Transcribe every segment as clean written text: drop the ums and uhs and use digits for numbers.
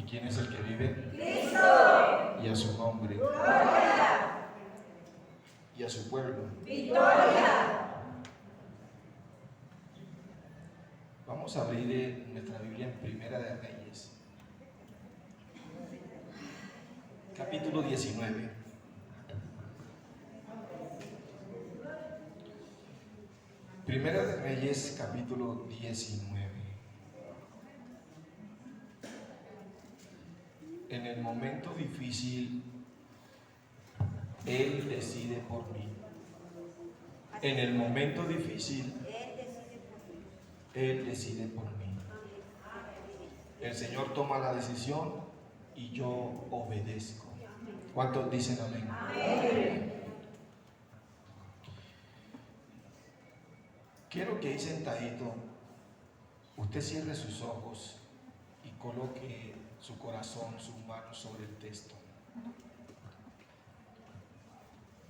quién es el que vive? Cristo. Y a su nombre. Gloria. Y a su pueblo. Victoria. Vamos a abrir nuestra Biblia en Primera de Reyes, capítulo 19. Primera de Reyes, capítulo 19. En el momento difícil, Él decide por mí. En el momento difícil, Él decide por mí. El Señor toma la decisión y yo obedezco. ¿Cuántos dicen amén? Amén. Quiero que ahí sentadito usted cierre sus ojos y coloque su corazón, sus manos sobre el texto.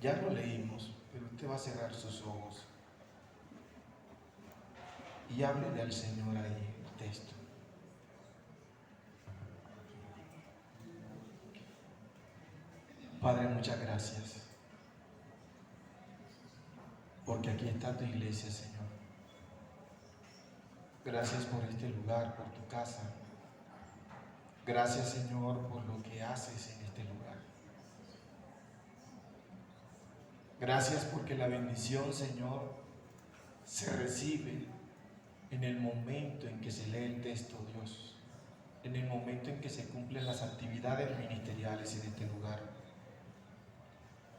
Ya lo leímos, pero usted va a cerrar sus ojos y háblele al Señor ahí el texto. Padre, muchas gracias, porque aquí está tu iglesia, Señor. Gracias por este lugar, por tu casa. Gracias, Señor, por lo que haces en este lugar. Gracias porque la bendición, Señor, se recibe en el momento en que se lee el texto, Dios. En el momento en que se cumplen las actividades ministeriales en este lugar.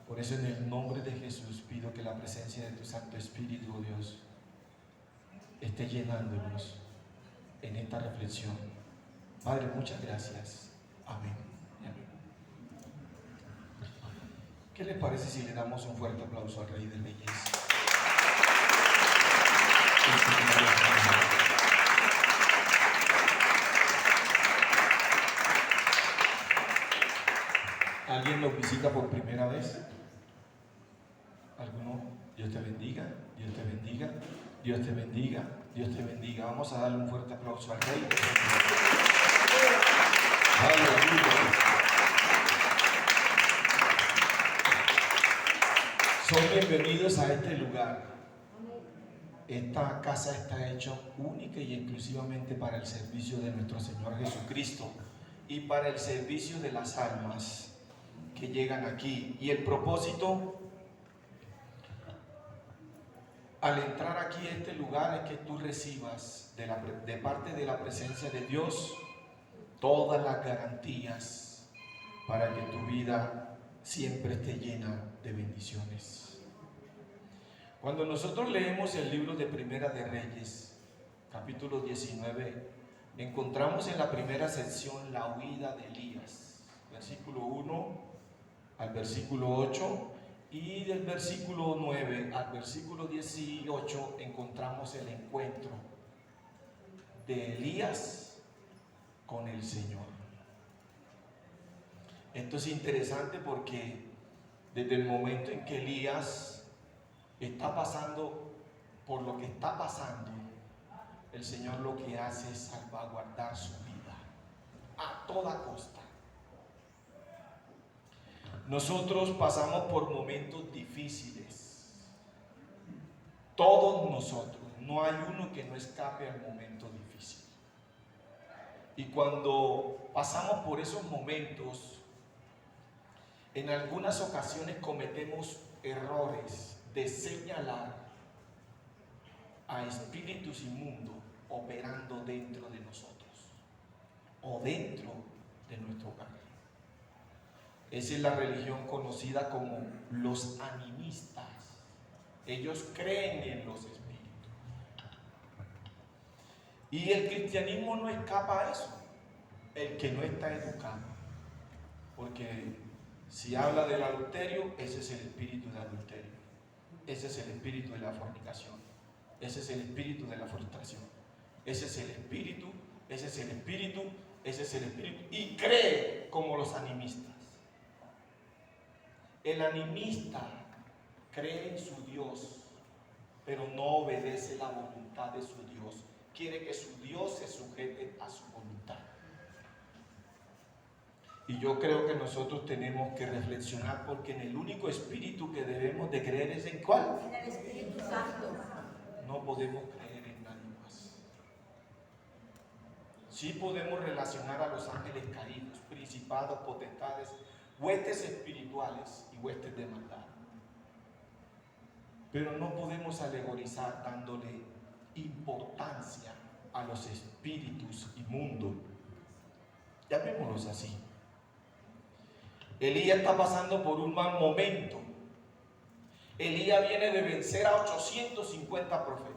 Por eso, en el nombre de Jesús, pido que la presencia de tu Santo Espíritu, oh Dios, esté llenándonos en esta reflexión. Padre, muchas gracias. Amén. Amén. ¿Qué le parece si le damos un fuerte aplauso al Rey de Reyes? ¿Alguien nos visita por primera vez? ¿Alguno? Dios te bendiga, Dios te bendiga, Dios te bendiga, Dios te bendiga. Vamos a darle un fuerte aplauso al Rey. Aleluya. Son bienvenidos a este lugar. Esta casa está hecha única y exclusivamente para el servicio de nuestro Señor Jesucristo y para el servicio de las almas que llegan aquí. Y el propósito al entrar aquí a este lugar es que tú recibas de parte de la presencia de Dios todas las garantías para que tu vida siempre esté llena de bendiciones. Cuando nosotros leemos el libro de Primera de Reyes, capítulo 19, encontramos en la primera sección la huida de Elías, versículo 1 al versículo 8, y del versículo 9 al versículo 18 encontramos el encuentro de Elías con el Señor. Esto es interesante porque desde el momento en que Elías está pasando por lo que está pasando, el Señor lo que hace es salvaguardar su vida a toda costa. Nosotros pasamos por momentos difíciles. Todos nosotros, no hay uno que no escape al momento difícil. Y cuando pasamos por esos momentos, en algunas ocasiones cometemos errores de señalar a espíritus inmundos operando dentro de nosotros o dentro de nuestro hogar. Esa es la religión conocida como los animistas. Ellos creen en los espíritus. Y el cristianismo no escapa a eso. El que no está educado. Porque si habla del adulterio, ese es el espíritu de adulterio. Ese es el espíritu de la fornicación. Ese es el espíritu de la frustración. Ese es el espíritu, ese es el espíritu, ese es el espíritu. Y cree como los animistas. El animista cree en su Dios, pero no obedece la voluntad de su Dios. Quiere que su Dios se sujete a su voluntad. Y yo creo que nosotros tenemos que reflexionar, porque en el único espíritu que debemos de creer es en ¿cuál? En el Espíritu Santo. No podemos creer en nadie más. Sí podemos relacionar a los ángeles caídos, principados, potestades, huestes espirituales y huestes de maldad. Pero no podemos alegorizar dándole importancia a los espíritus inmundos. Llamémoslos así. Elías está pasando por un mal momento. Elías viene de vencer a 850 profetas.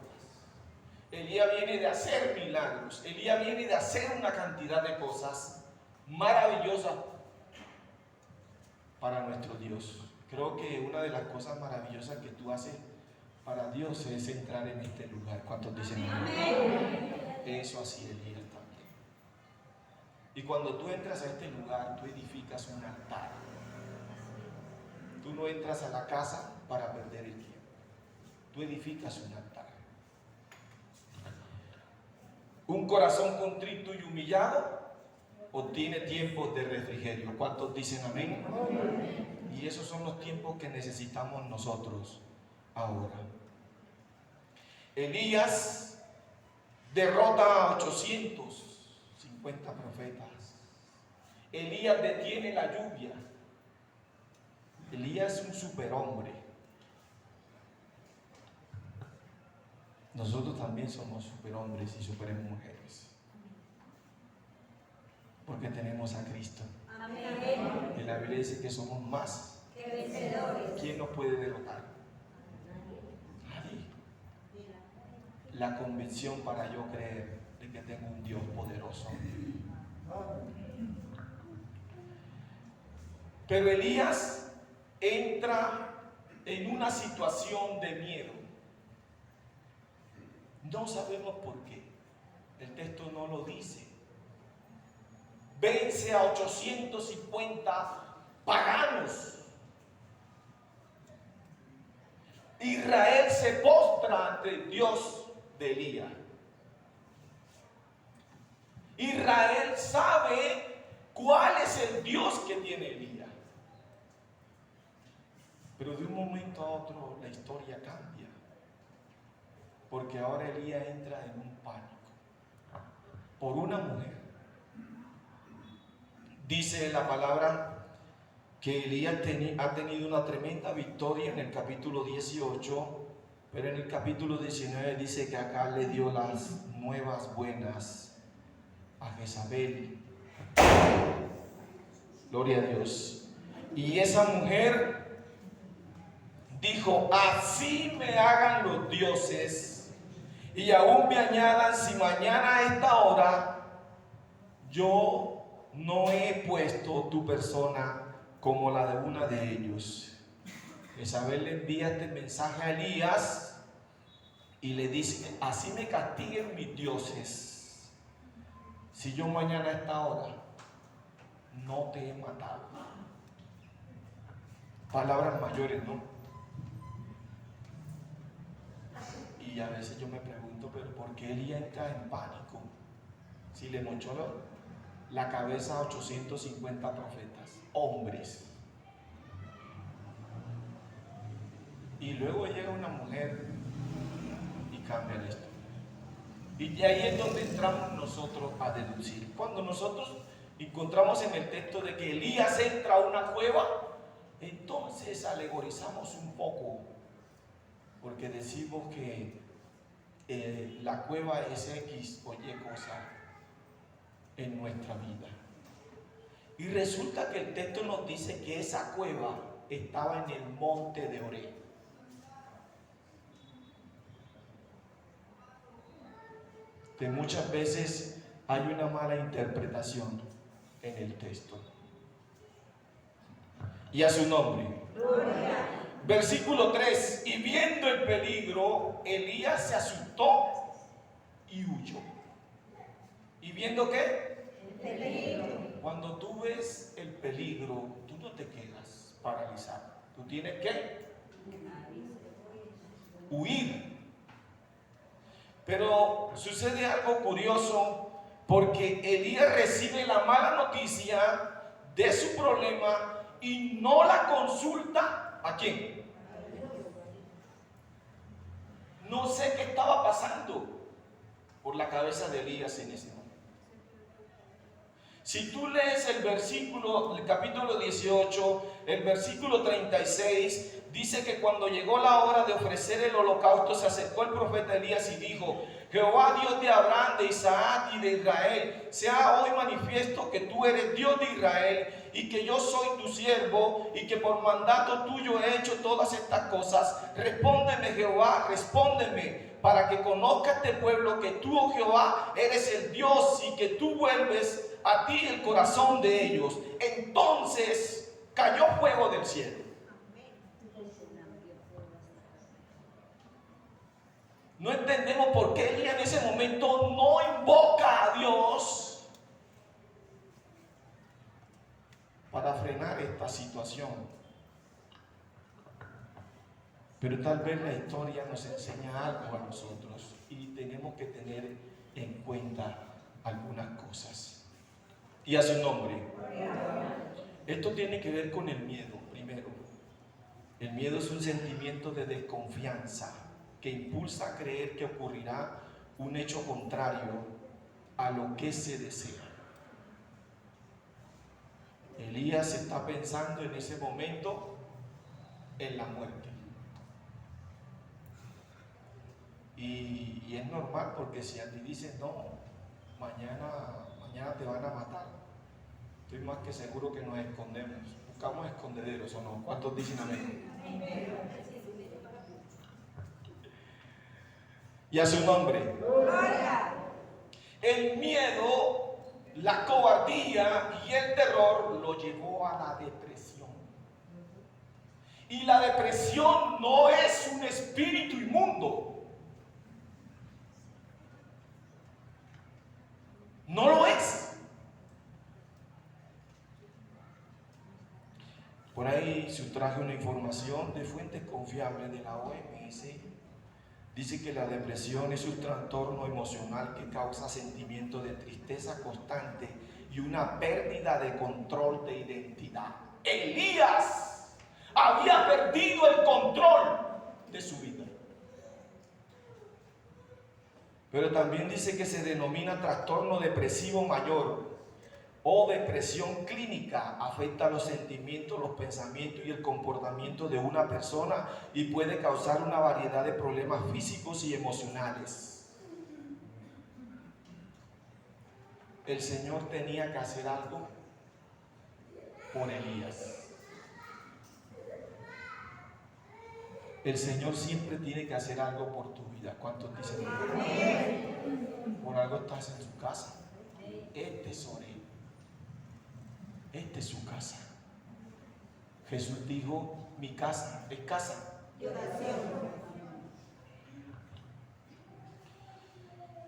Elías viene de hacer milagros. Elías viene de hacer una cantidad de cosas maravillosas para nuestro Dios. Creo que una de las cosas maravillosas que tú haces para Dios es entrar en este lugar. ¿Cuántos dicen amén? Eso así Elías también. Y cuando tú entras a este lugar, tú edificas un altar. Tú no entras a la casa para perder el tiempo. Tú edificas un altar. Un corazón contrito y humillado obtiene tiempos de refrigerio. ¿Cuántos dicen amén? Y esos son los tiempos que necesitamos nosotros ahora. Elías derrota a 850 profetas. Elías detiene la lluvia. Elías es un superhombre. Nosotros también somos superhombres y supermujeres, porque tenemos a Cristo. Amén. Y la Biblia dice que somos más Que vencedores. ¿Quién nos puede derrotar? Nadie. La convicción para yo creer de que tengo un Dios poderoso. Pero Elías entra en una situación de miedo. No sabemos por qué. El texto no lo dice. Vence a 850 paganos. Israel se postra ante el Dios de Elías. Israel sabe cuál es el Dios que tiene Elías. Pero de un momento a otro la historia cambia. Porque ahora Elías entra en un pánico por una mujer. Dice la palabra que Elías ha tenido una tremenda victoria en el capítulo 18, pero en el capítulo 19 dice que acá le dio las nuevas buenas a Jezabel. Gloria a Dios. Y esa mujer dijo: así me hagan los dioses y aún me añadan, si mañana a esta hora yo no he puesto tu persona como la de una de ellos. Jezabel le envía este mensaje a Elías y le dice: así me castiguen mis dioses si yo mañana a esta hora no te he matado. Palabras mayores, ¿no? Y a veces yo me pregunto, pero ¿por qué Elías entra en pánico? Si le mochó la cabeza a 850 profetas, hombres. Y luego llega una mujer y cambia la historia. Y de ahí es donde entramos nosotros a deducir. Cuando nosotros encontramos en el texto de que Elías entra a una cueva, entonces alegorizamos un poco, porque decimos que la cueva es X o Y cosa en nuestra vida. Y resulta que el texto nos dice que esa cueva estaba en el monte de Oré. Que muchas veces hay una mala interpretación en el texto. Y a su nombre. Gloria. Versículo 3. Y viendo el peligro, Elías se asustó y huyó. ¿Y viendo qué? El peligro. Cuando tú ves el peligro, tú no te quedas paralizado. Tú tienes que huir. Pero sucede algo curioso, porque Elías recibe la mala noticia de su problema y no la consulta ¿a quién? No sé qué estaba pasando por la cabeza de Elías en ese momento. Si tú lees el versículo, el capítulo 18, el versículo 36, dice que cuando llegó la hora de ofrecer el holocausto, se acercó el profeta Elías y dijo: Jehová, Dios de Abraham, de Isaac y de Israel, sea hoy manifiesto que tú eres Dios de Israel y que yo soy tu siervo y que por mandato tuyo he hecho todas estas cosas. Respóndeme, Jehová, respóndeme, para que conozca este pueblo que tú, oh Jehová, eres el Dios y que tú vuelves a ti el corazón de ellos. Entonces cayó fuego del cielo. No entendemos por qué Elías en ese momento no invoca a Dios para frenar esta situación. Pero tal vez la historia nos enseña algo a nosotros y tenemos que tener en cuenta algunas cosas. Y a su nombre. Esto tiene que ver con el miedo, primero. El miedo es un sentimiento de desconfianza que impulsa a creer que ocurrirá un hecho contrario a lo que se desea. Elías está pensando en ese momento en la muerte. Y es normal, porque si a ti dicen no, mañana te van a matar, estoy más que seguro que nos escondemos, buscamos escondederos, ¿o no? ¿Cuántos dicen amén? Y a su nombre. El miedo, la cobardía y el terror lo llevó a la depresión. Y la depresión no es un espíritu inmundo. No lo es. Por ahí se traje una información de fuentes confiables de la OMS. Dice que la depresión es un trastorno emocional que causa sentimientos de tristeza constante y una pérdida de control de identidad. Elías había perdido el control de su vida. Pero también dice que se denomina trastorno depresivo mayor o depresión clínica. Afecta los sentimientos, los pensamientos y el comportamiento de una persona y puede causar una variedad de problemas físicos y emocionales. El Señor tenía que hacer algo por Elías. El Señor siempre tiene que hacer algo por tu vida. ¿Cuántos dicen amén? Por algo estás en su casa. Este es Oré. Esta es su casa. Jesús dijo: mi casa es casa de oración.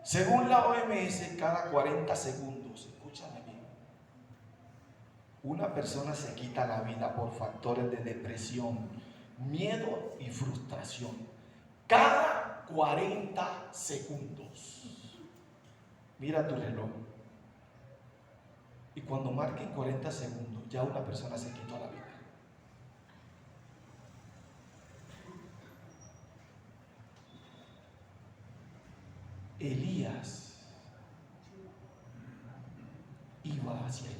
Según la OMS, cada 40 segundos, escúchame bien, una persona se quita la vida por factores de depresión, miedo y frustración. Cada 40 segundos. Mira tu reloj. Y cuando marquen 40 segundos, ya una persona se quitó la vida. Elías iba hacia allá.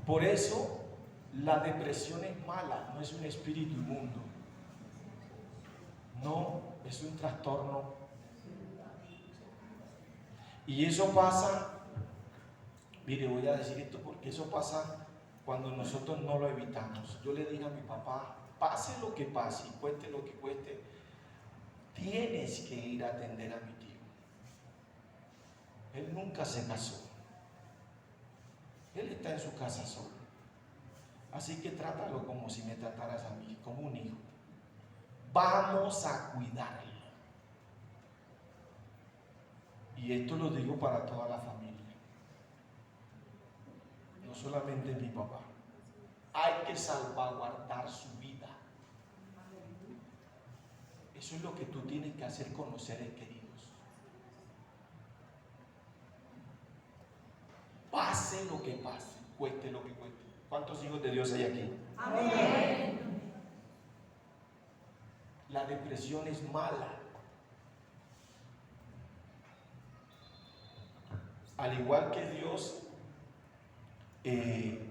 Por eso la depresión es mala, no es un espíritu inmundo. No, es un trastorno. Y eso pasa, mire, voy a decir esto porque eso pasa cuando nosotros no lo evitamos. Yo le dije a mi papá: pase lo que pase y cueste lo que cueste, tienes que ir a atender a mi tío. Él nunca se casó. Él está en su casa solo. Así que trátalo como si me trataras a mí, como un hijo. Vamos a cuidarlo. Y esto lo digo para toda la familia. No solamente mi papá. Hay que salvaguardar su vida. Eso es lo que tú tienes que hacer con los seres queridos. pase lo que pase, cueste lo que cueste. ¿Cuántos hijos de Dios hay aquí? Amén. La depresión es mala. Al igual que Dios,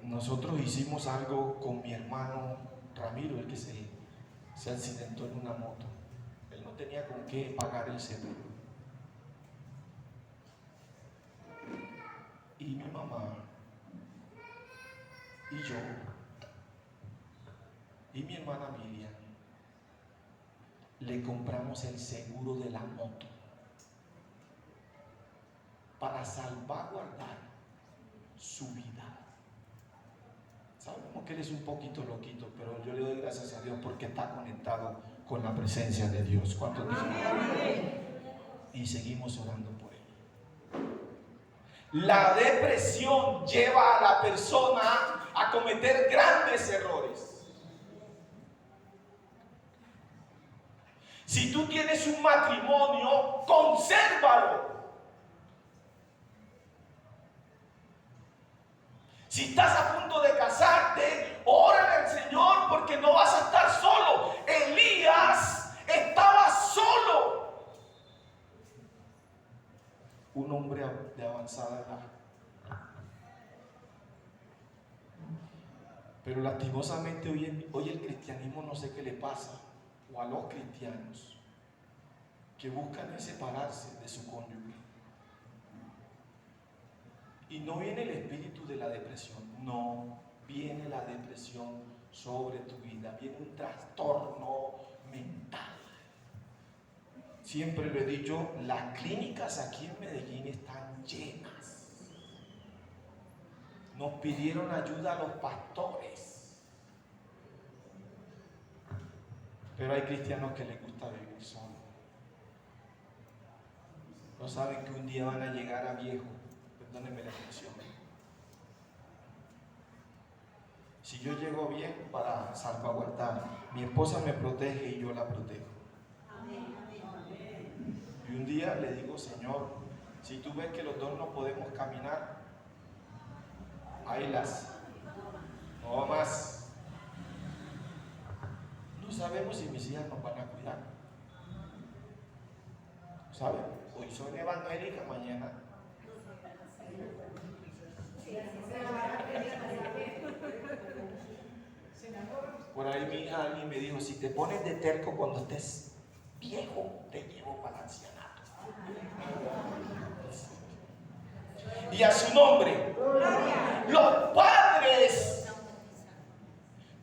nosotros hicimos algo con mi hermano Ramiro, el que se accidentó en una moto. Él no tenía con qué pagar el seguro. Y mi mamá, y yo, y mi hermana Miriam, le compramos el seguro de la moto para salvaguardar su vida. Sabemos que él es un poquito loquito, pero yo le doy gracias a Dios porque está conectado con la presencia de Dios. ¿Cuántos dicen? Y seguimos orando por él. La depresión lleva a la persona a cometer grandes errores. Si tú tienes un matrimonio, consérvalo. Si estás a punto de casarte, órale al Señor porque no vas a estar solo. Elías estaba solo. Un hombre de avanzada edad. Pero lastimosamente hoy el cristianismo no sé qué le pasa, o a los cristianos, que buscan separarse de su cónyuge. Y no viene el espíritu de la depresión, no viene la depresión sobre tu vida, viene un trastorno mental. Siempre lo he dicho, las clínicas aquí en Medellín están llenas. Nos pidieron ayuda a los pastores. Pero hay cristianos que les gusta vivir solos. No saben que un día van a llegar a viejo. Perdónenme la expresión. Si yo llego viejo para salvaguardar, mi esposa me protege y yo la protejo. Y un día le digo, Señor, si tú ves que los dos no podemos caminar, haylas, no más. No sabemos si mis hijas nos van a cuidar. ¿Saben? Hoy son evangélicas, mañana. Por ahí mi hija alguien me dijo, si te pones de terco cuando estés viejo, te llevo para el ancianato. Y a su nombre, los padres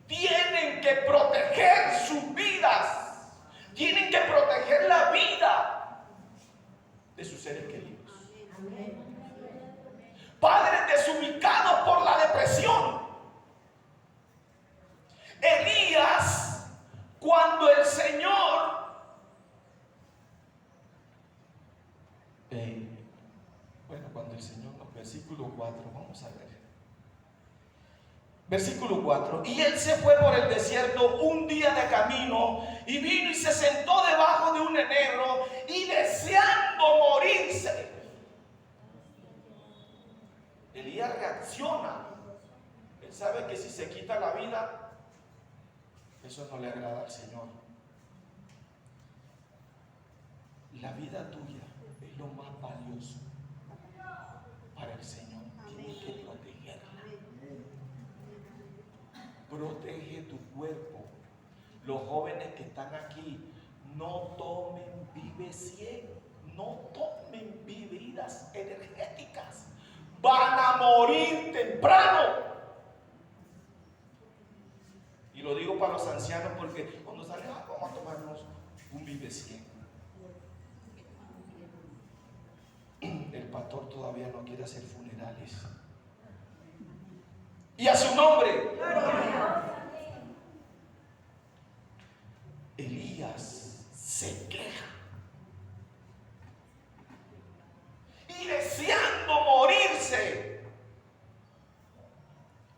tienen que proteger sus vidas, tienen que proteger la vida de sus seres queridos. Padres desubicados por la depresión. Elías, cuando el Señor cuando el Señor, versículo 4, vamos a ver. Versículo 4, y él se fue por el desierto un día de camino y vino y se sentó debajo de un enebro y deseando morirse. Elías reacciona. Él sabe que si se quita la vida, eso no le agrada al Señor. La vida tuya es lo más valioso para el Señor. Tienes que protegerla. Protege tu cuerpo. Los jóvenes que están aquí, no tomen Vive 100, no tomen bebidas energéticas. Van a morir temprano. Y lo digo para los ancianos porque cuando salgan vamos a tomarnos un Vive 100. El pastor todavía no quiere hacer funerales. Y a su nombre. Elías se queja. Y deseando morirse.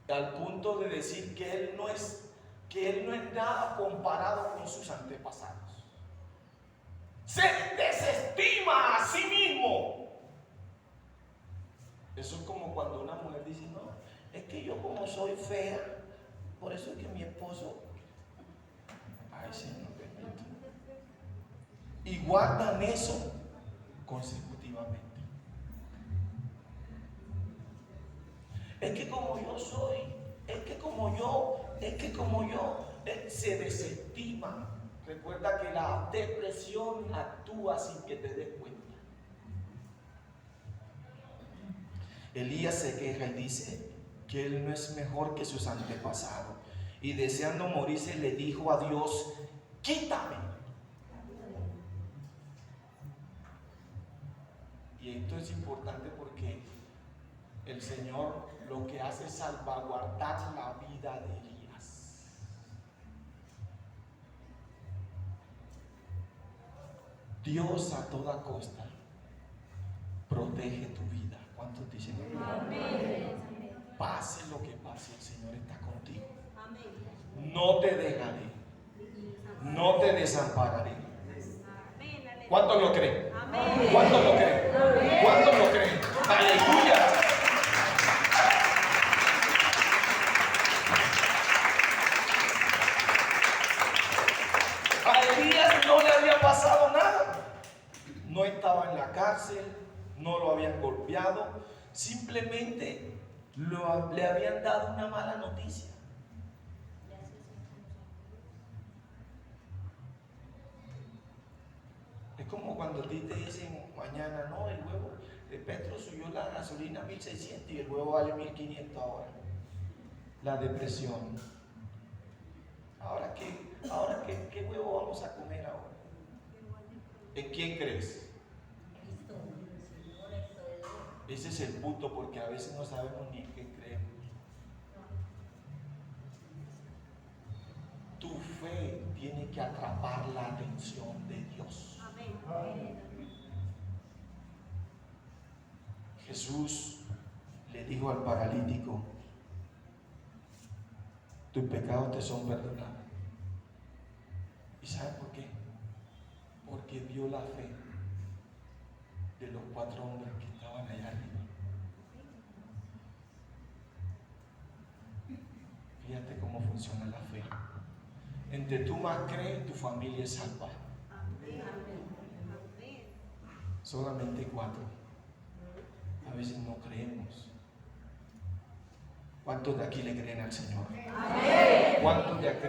Al punto de decir que él no es nada comparado con sus antepasados. Se desestima a sí mismo. Eso es como cuando una mujer dice, soy fea, por eso es que mi esposo, ay Señor bendito, y guardan eso consecutivamente. Es que como yo soy, es que como yo, se desestima. Recuerda que la depresión actúa sin que te des cuenta. Elías se queja y dice que él no es mejor que sus antepasados. Y deseando morirse le dijo a Dios, quítame. Y esto es importante porque el Señor lo que hace es salvaguardar la vida de Elías. Dios a toda costa protege tu vida. ¿Cuántos dicen amén? Pase lo que pase, el Señor está contigo. No te dejaré, no te desampararé. ¿Cuántos lo creen? ¿Cuántos lo creen? ¿Cuántos lo creen? Aleluya. A Elías no le había pasado nada. No estaba en la cárcel, no lo habían golpeado, simplemente le habían dado una mala noticia. Es como cuando a ti te dicen mañana, no, el huevo de Petro subió la gasolina a 1.600 y el huevo vale 1.500 ahora. La depresión. ¿Qué huevo vamos a comer ahora? ¿En quién crees? Ese es el punto, porque a veces no sabemos ni en qué creemos. Tu fe tiene que atrapar la atención de Dios. Jesús le dijo al paralítico, tus pecados te son perdonados. ¿Y saben por qué? Porque vio la fe de los 4 hombres que estaban allá arriba. Fíjate cómo funciona la fe. Entre tú más crees, tu familia es salva. Solamente 4. A veces no creemos. ¿Cuántos de aquí le creen al Señor? ¿Cuántos de aquí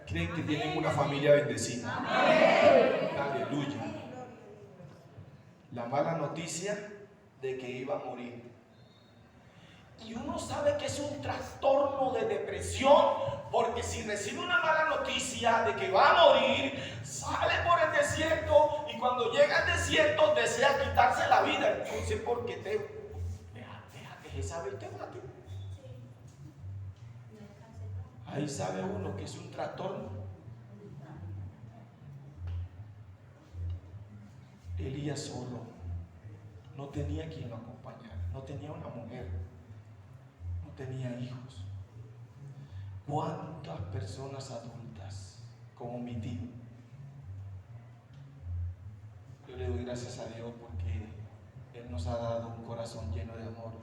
creen que tienen una familia bendecida? Aleluya. La mala noticia de que iba a morir. Y uno sabe que es un trastorno de depresión, porque si recibe una mala noticia de que va a morir, sale por el desierto y cuando llega al desierto desea quitarse la vida. Entonces, ¿por qué deja que Jezabel te mate? Ahí sabe uno que es un trastorno. Elías solo, no tenía quien lo acompañara, no tenía una mujer, no tenía hijos. ¿Cuántas personas adultas como mi tío? Yo le doy gracias a Dios porque Él nos ha dado un corazón lleno de amor,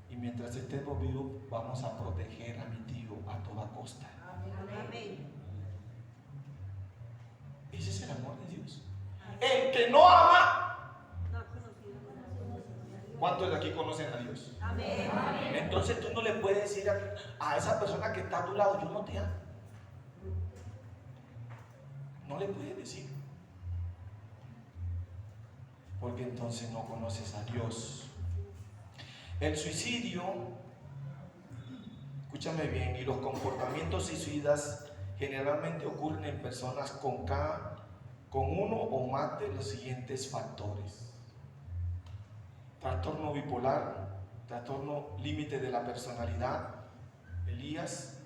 y mientras estemos vivos vamos a proteger a mi tío a toda costa. Amén. Ese es el amor de Dios. El que no ama, ¿cuántos de aquí conocen a Dios? Amén. Entonces tú no le puedes decir a esa persona que está a tu lado, yo no te amo. No le puedes decir, porque entonces no conoces a Dios. El suicidio, escúchame bien, y los comportamientos suicidas generalmente ocurren en personas con uno o más de los siguientes factores: trastorno bipolar, trastorno límite de la personalidad, Elías;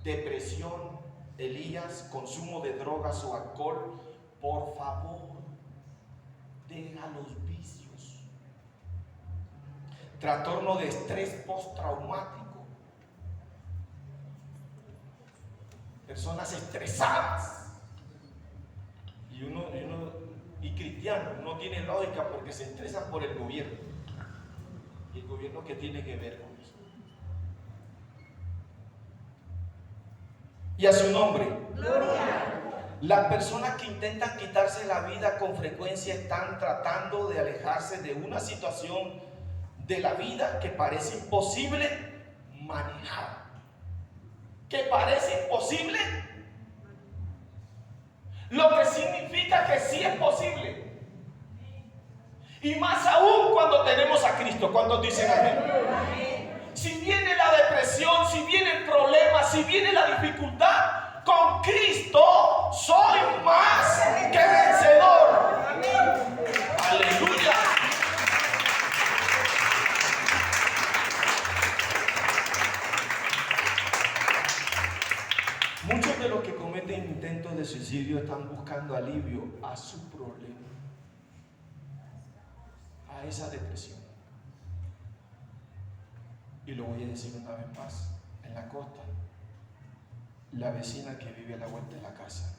depresión, Elías; consumo de drogas o alcohol. Por favor, deja los vicios. Trastorno de estrés postraumático, personas estresadas. Y cristianos no tienen lógica porque se estresan por el gobierno. ¿Y el gobierno qué tiene que ver con eso? Y a su nombre. Gloria. Las personas que intentan quitarse la vida con frecuencia están tratando de alejarse de una situación de la vida que parece imposible manejar. Que parece imposible, lo que significa que sí es posible. Y más aún cuando tenemos a Cristo. ¿Cuántos dicen amén? Si viene la depresión, si viene el problema, si viene la dificultad, con Cristo soy más que vencedor. Aleluya. Muchos de los que cometen intentos de suicidio están buscando alivio a su problema, a esa depresión. Y lo voy a decir una vez más, en la costa, la vecina que vive a la vuelta de la casa,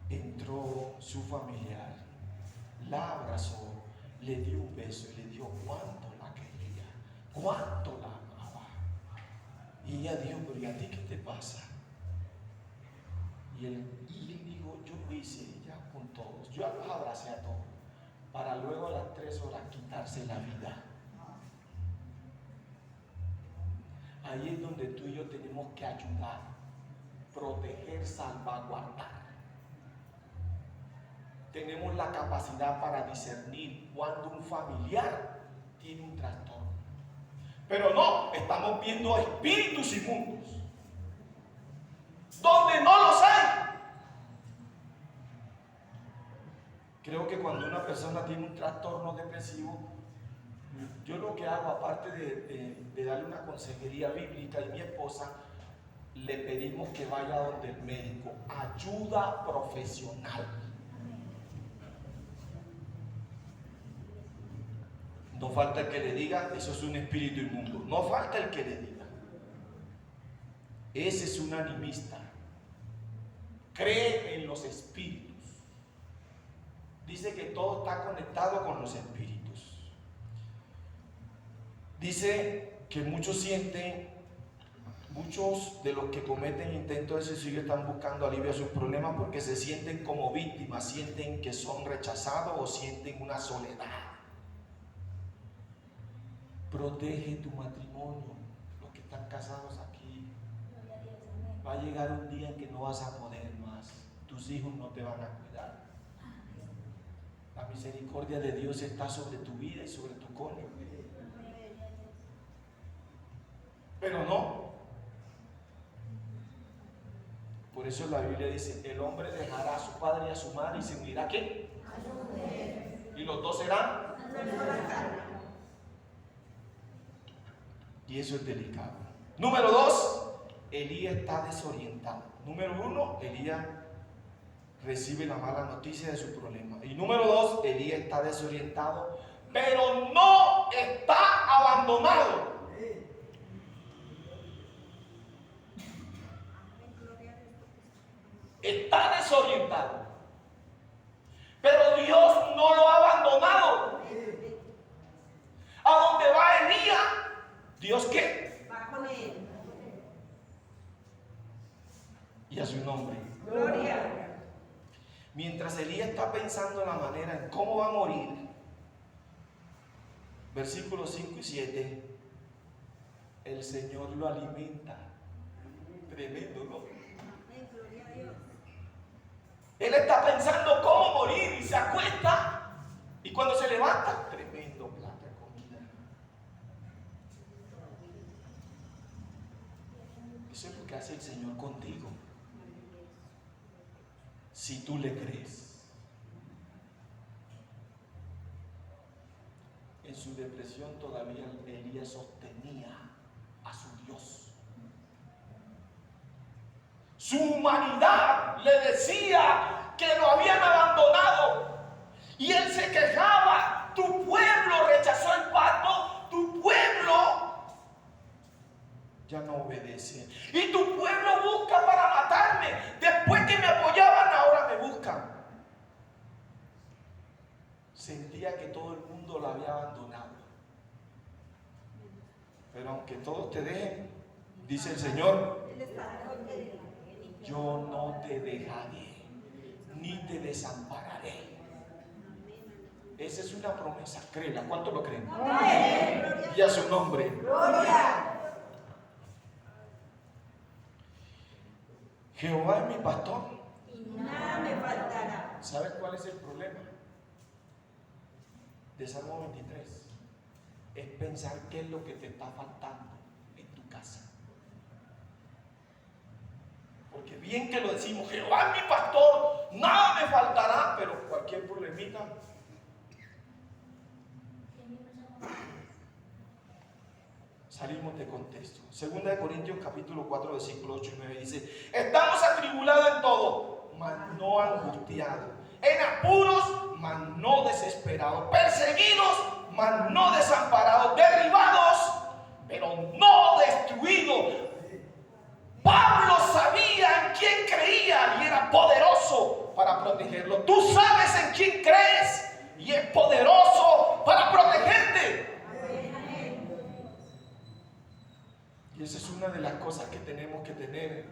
entró su familiar, la abrazó, le dio un beso y le dijo cuánto la quería, cuánto la amaba. Y ella dijo, pero ¿y a ti qué te pasa? Y él dijo, yo lo hice ya con todos, yo los abracé a todos, para luego a las 3 horas quitarse la vida. Ahí es donde tú y yo tenemos que ayudar, proteger, salvaguardar. Tenemos la capacidad para discernir cuando un familiar tiene un trastorno. Pero no, estamos viendo espíritus inmundos donde no los hay. Creo que cuando una persona tiene un trastorno depresivo, yo lo que hago, aparte de darle una consejería bíblica, y mi esposa le pedimos que vaya donde el médico, ayuda profesional. No falta el que le diga, eso es un espíritu inmundo. No falta el que le diga, ese es un animista. Cree en los espíritus. Dice que todo está conectado con los espíritus. Dice que muchos de los que cometen intentos de suicidio están buscando alivio a sus problemas porque se sienten como víctimas, sienten que son rechazados o sienten una soledad. Protege tu matrimonio, los que están casados aquí. Va a llegar un día en que no vas a poder más, tus hijos no te van a cuidar. La misericordia de Dios está sobre tu vida y sobre tu cónyuge. Pero no. Por eso la Biblia dice, el hombre dejará a su padre y a su madre y se unirá ¿a quién? A su mujer. Y los dos serán. Y eso es delicado. Número 2, Elías está desorientado. Número 1, Elías recibe la mala noticia de su problema. Y número 2, Elías está desorientado, pero no está abandonado. Está desorientado, pero Dios no lo ha abandonado. A donde va Elías, ¿Dios qué? Va con él. Y a su nombre. Gloria. Mientras Elías está pensando en la manera en cómo va a morir, versículos 5 y 7, el Señor lo alimenta. Tremendo, ¿no? Gloria a Dios. Él está pensando cómo morir y se acuesta, y cuando se levanta, tremendo plato de comida. Eso es lo que hace el Señor contigo, si tú le crees. En su depresión todavía Elías sostenía a su Dios. Su humanidad le decía que lo habían abandonado. Y él se quejaba, tu pueblo rechazó el pacto, tu pueblo ya no obedece. Y tu pueblo busca para matarme. Después que me apoyaban, ahora me buscan. Sentía que todo el mundo lo había abandonado. Pero aunque todos te dejen, dice el Señor, yo no te dejaré, ni te desampararé. Esa es una promesa, créela. ¿Cuánto lo creen? Y a su nombre. Jehová es mi pastor. Y nada me faltará. ¿Sabes cuál es el problema de Salmo 23? Es pensar qué es lo que te está faltando en tu casa. Porque bien que lo decimos, Jehová es mi pastor, nada me faltará, pero cualquier problemita. Salimos de contexto. Segunda de Corintios capítulo 4 versículo 8 y 9 dice: estamos atribulados en todo, mas no angustiados, en apuros, mas no desesperados, perseguidos, mas no desamparados, derribados, pero no destruidos. Pablo sabía en quién creía y era poderoso para protegerlo. Tú sabes en quién crees y es poderoso para protegerte. Y esa es una de las cosas que tenemos que tener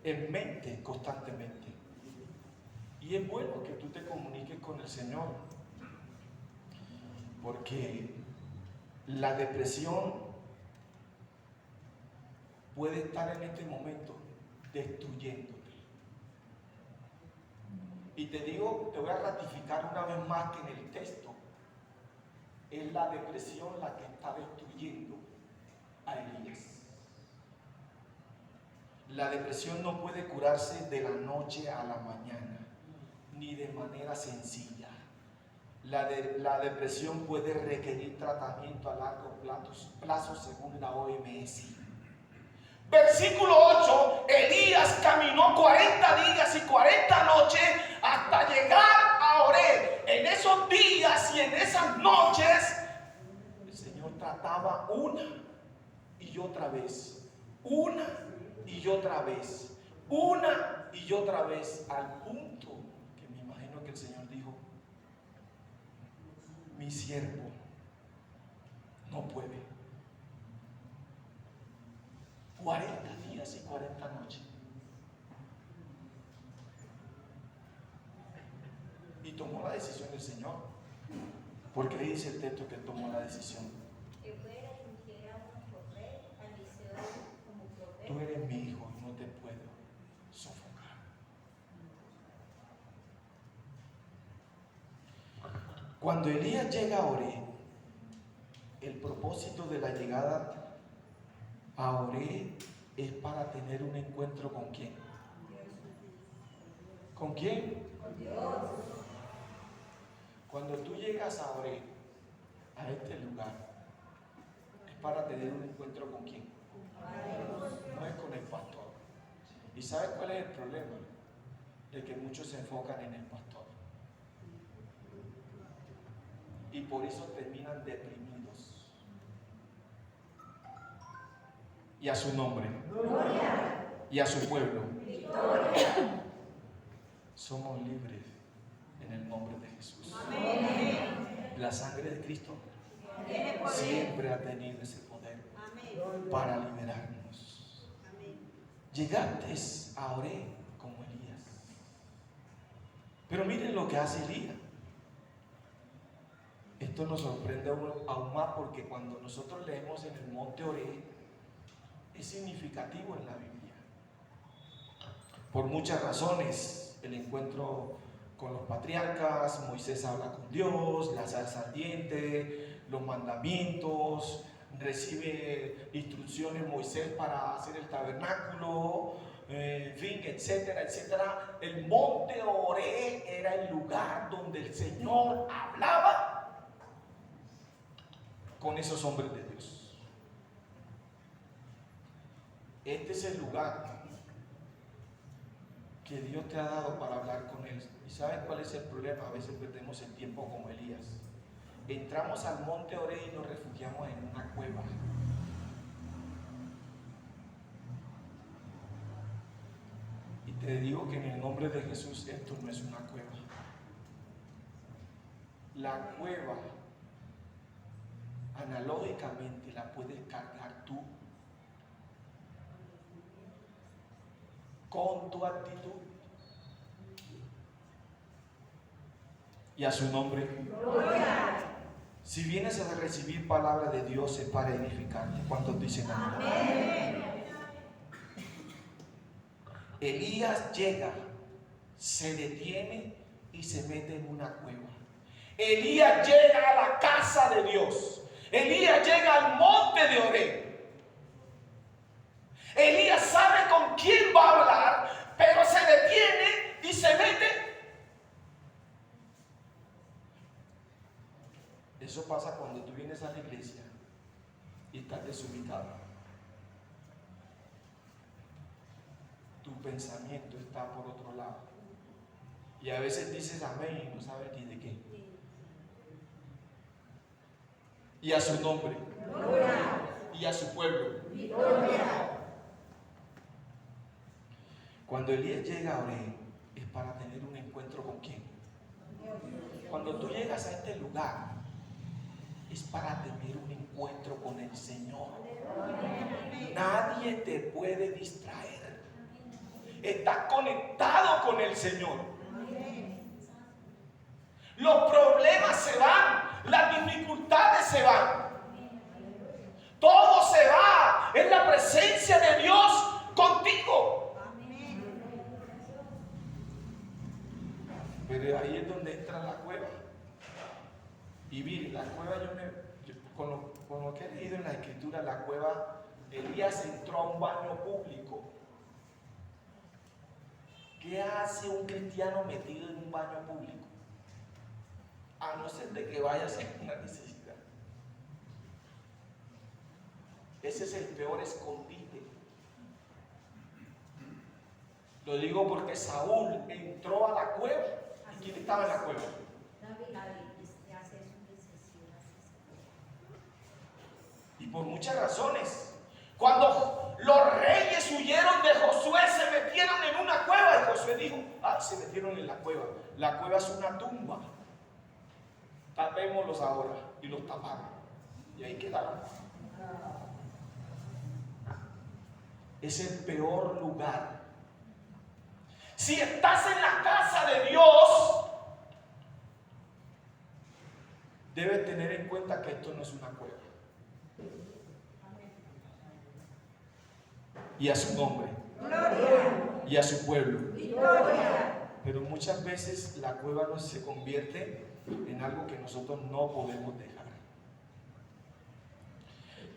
en mente constantemente. Y es bueno que tú te comuniques con el Señor, porque la depresión puede estar en este momento destruyéndote. Y te digo, te voy a ratificar una vez más que en el texto es la depresión la que está destruyendo a Elías. La depresión no puede curarse de la noche a la mañana, ni de manera sencilla. La depresión puede requerir tratamiento a largo plazo según la OMS. Versículo 8, Elías caminó 40 días y 40 noches hasta llegar a Oreb. En esos días y en esas noches, el Señor trataba una y otra vez, una y otra vez, una y otra vez, al punto que me imagino que el Señor dijo: mi siervo no puede. 40 días y 40 noches. Y tomó la decisión del Señor. Porque ahí dice el texto que tomó la decisión. Que fuera y ungiera por rey a Eliseo como profeta. Tú eres mi hijo y no te puedo sofocar. Cuando Elías llega a Oreb, el propósito de la llegada a Oreb es para tener un encuentro ¿con quién? ¿Con quién? Con Dios. Cuando tú llegas a Oreb, a este lugar, es para tener un encuentro ¿con quién? No es con el pastor. ¿Y sabes cuál es el problema? De que muchos se enfocan en el pastor. Y por eso terminan deprimidos. Y a su nombre. Gloria. Y a su pueblo. Victoria. Somos libres en el nombre de Jesús. Amén. La sangre de Cristo Tiene poder. siempre ha tenido ese poder Amén. para liberarnos. Amén. Llegaste a Oreb como Elías. Pero miren lo que hace Elías. Esto nos sorprende aún más porque cuando nosotros leemos en el monte Oreb, es significativo en la Biblia. Por muchas razones. El encuentro con los patriarcas, Moisés habla con Dios, la zarza ardiente, los mandamientos, recibe instrucciones Moisés para hacer el tabernáculo, en fin, etcétera, etcétera. El monte Oreb era el lugar donde el Señor hablaba con esos hombres de Dios. Este es el lugar que Dios te ha dado para hablar con Él. ¿Y sabes cuál es el problema? A veces perdemos el tiempo como Elías. Entramos al monte Oreb y nos refugiamos en una cueva. Y te digo que en el nombre de Jesús esto no es una cueva. La cueva, analógicamente, la puedes cargar tú con tu actitud. Y a su nombre. Gloria. Si vienes a recibir palabra de Dios es para edificarte. ¿Cuántos dicen amén? Amén. Elías llega, se detiene y se mete en una cueva. Elías llega a la casa de Dios. Elías llega al monte de Oreb. Elías sabe con quién va a hablar, pero se detiene y se mete. Eso pasa cuando tú vienes a la iglesia y estás desubicado. Tu pensamiento está por otro lado. Y a veces dices amén y no sabes ni de qué. Y a su nombre. Gloria. Y a su pueblo. Gloria. Cuando Elías llega a Oreb es para tener un encuentro con quién. Cuando tú llegas a este lugar es para tener un encuentro con el Señor. Nadie te puede distraer. Estás conectado con el Señor. Los problemas se van, las dificultades se van. Todo se va. Es la presencia de Dios contigo. Pero ahí es donde entra la cueva. Y mire, la cueva, con lo que he leído en la escritura, la cueva, Elías entró a un baño público. ¿Qué hace un cristiano metido en un baño público? A no ser de que vaya a hacer una necesidad. Ese es el peor escondite. Lo digo porque Saúl entró a la cueva. ¿Y quién estaba en la cueva? Y por muchas razones. Cuando los reyes huyeron de Josué, se metieron en una cueva. Y Josué dijo, se metieron en la cueva. La cueva es una tumba. Tapémoslos ahora. Y los taparon. Y ahí quedaron. Es el peor lugar. Si estás en la casa de Dios, debes tener en cuenta que esto no es una cueva. Y a su nombre. Gloria. Y a su pueblo. Gloria. Pero muchas veces la cueva no se convierte en algo que nosotros no podemos dejar.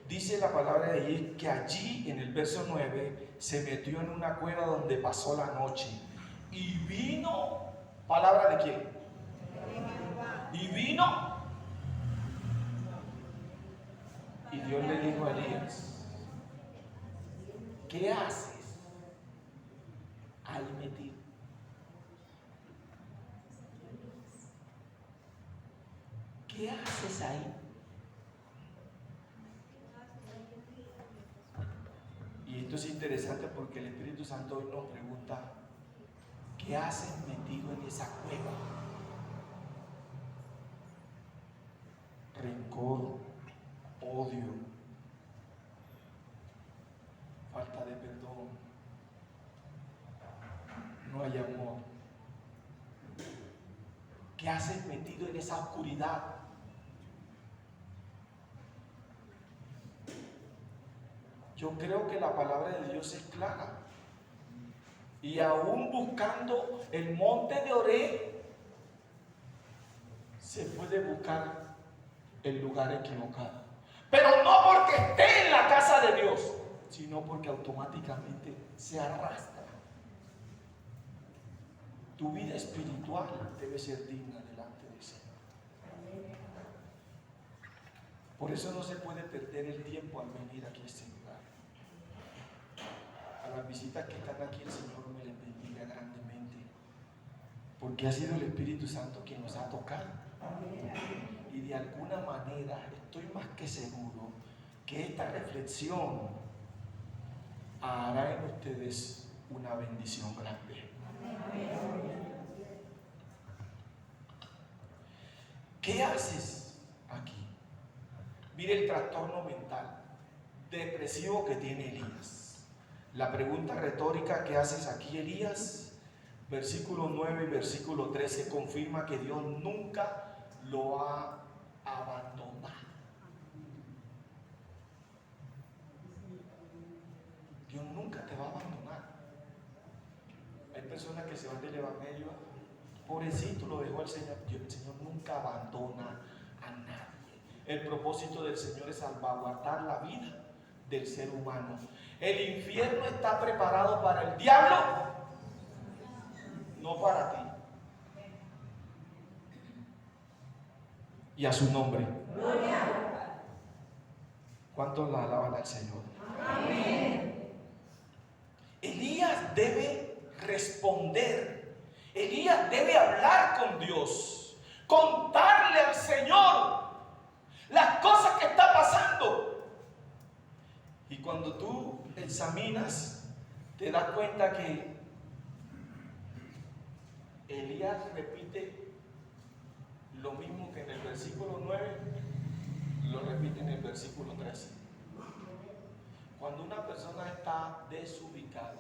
Dice la palabra de Dios que allí en el verso 9 se metió en una cueva donde pasó la noche. Y vino, ¿palabra de quién? Y vino. Y Dios le dijo a Elías, ¿qué haces ahí metido? ¿Qué haces ahí? Y esto es interesante porque el Espíritu Santo hoy nos pregunta, ¿qué haces metido en esa cueva? Rencor, odio, falta de perdón, no hay amor. ¿Qué haces metido en esa oscuridad? Yo creo que la palabra de Dios es clara. Y aún buscando el monte de Oreb, se puede buscar el lugar equivocado. Pero no porque esté en la casa de Dios, sino porque automáticamente se arrastra. Tu vida espiritual debe ser digna delante del Señor. Por eso no se puede perder el tiempo al venir aquí a este lugar. A las visitas que están aquí, el Señor me les bendiga grandemente, porque ha sido el Espíritu Santo quien nos ha tocado. Y de alguna manera estoy más que seguro que esta reflexión hará en ustedes una bendición grande. ¿Qué haces aquí? Mire el trastorno mental depresivo que tiene Elías. La pregunta retórica que haces aquí, Elías, versículo 9 y versículo 13, confirma que Dios nunca lo ha abandonado. Dios nunca te va a abandonar. Hay personas que se van del evangelio, pobrecito, lo dejó el Señor. El Señor nunca abandona a nadie. El propósito del Señor es salvaguardar la vida del ser humano. El infierno está preparado para el diablo, no para ti. Y a su nombre. ¿Cuántos la alaban al Señor? Amén. Elías debe responder. Elías debe hablar con Dios, contarle al Señor las cosas que está pasando. Y cuando tú examinas, te das cuenta que Elías repite lo mismo que en el versículo 9, lo repite en el versículo 13. Cuando una persona está desubicada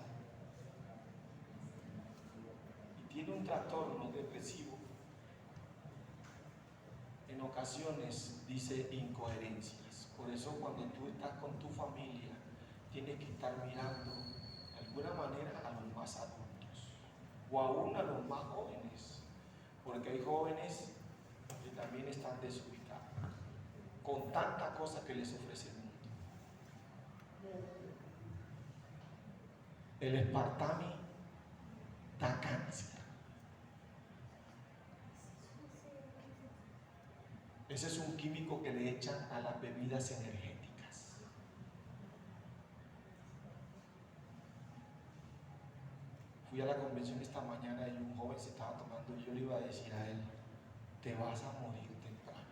y tiene un trastorno depresivo, en ocasiones dice incoherencias. Por eso cuando tú estás con tu familia, tienes que estar mirando de alguna manera a los más adultos o aún a los más jóvenes, porque hay jóvenes que también están desubicados con tantas cosas que les ofrece el mundo. El espartami da cáncer. Ese es un químico que le echan a las bebidas energéticas. Fui a la convención esta mañana y un joven se estaba tomando y yo le iba a decir a él, te vas a morir temprano.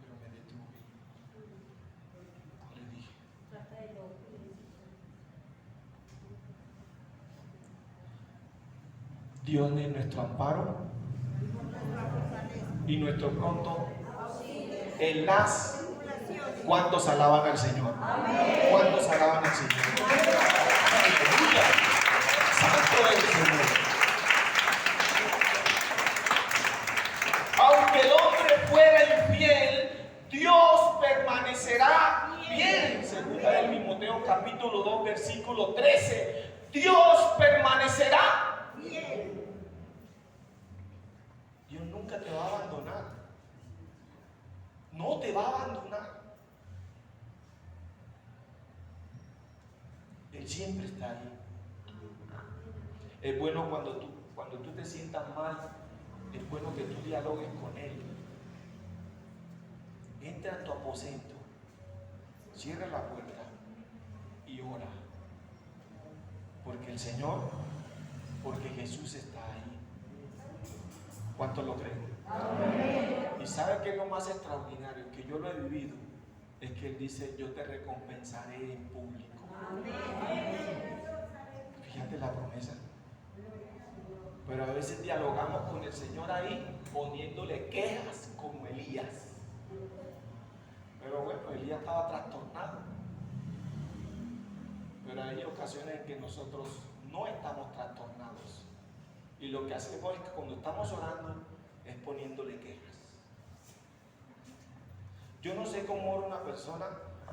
Pero me detuve. Le dije, Dios es nuestro amparo y nuestro pronto en las. ¿Cuántos alaban al Señor? ¿Cuántos alaban al Señor? ¡Aleluya! Santo es el Señor. Aunque el hombre fuera infiel, Dios permanecerá bien. Segunda de Timoteo capítulo 2 versículo 13. Dios permanecerá bien. Dios nunca te va a abandonar. No te va a abandonar. Él siempre está ahí. Es bueno cuando tú te sientas mal, es bueno que tú dialogues con Él. Entra a tu aposento, cierra la puerta y ora. Porque el Señor, porque Jesús está ahí. ¿Cuántos lo creen? Amén. Y ¿sabe qué es lo más extraordinario? Que yo lo he vivido. Es que Él dice, yo te recompensaré en público. Amén. Fíjate la promesa. Pero a veces dialogamos con el Señor ahí, poniéndole quejas como Elías. Pero bueno, Elías estaba trastornado. Pero hay ocasiones en que nosotros no estamos trastornados. Y lo que hacemos es que cuando estamos orando es poniéndole quejas. Yo no sé cómo ora una persona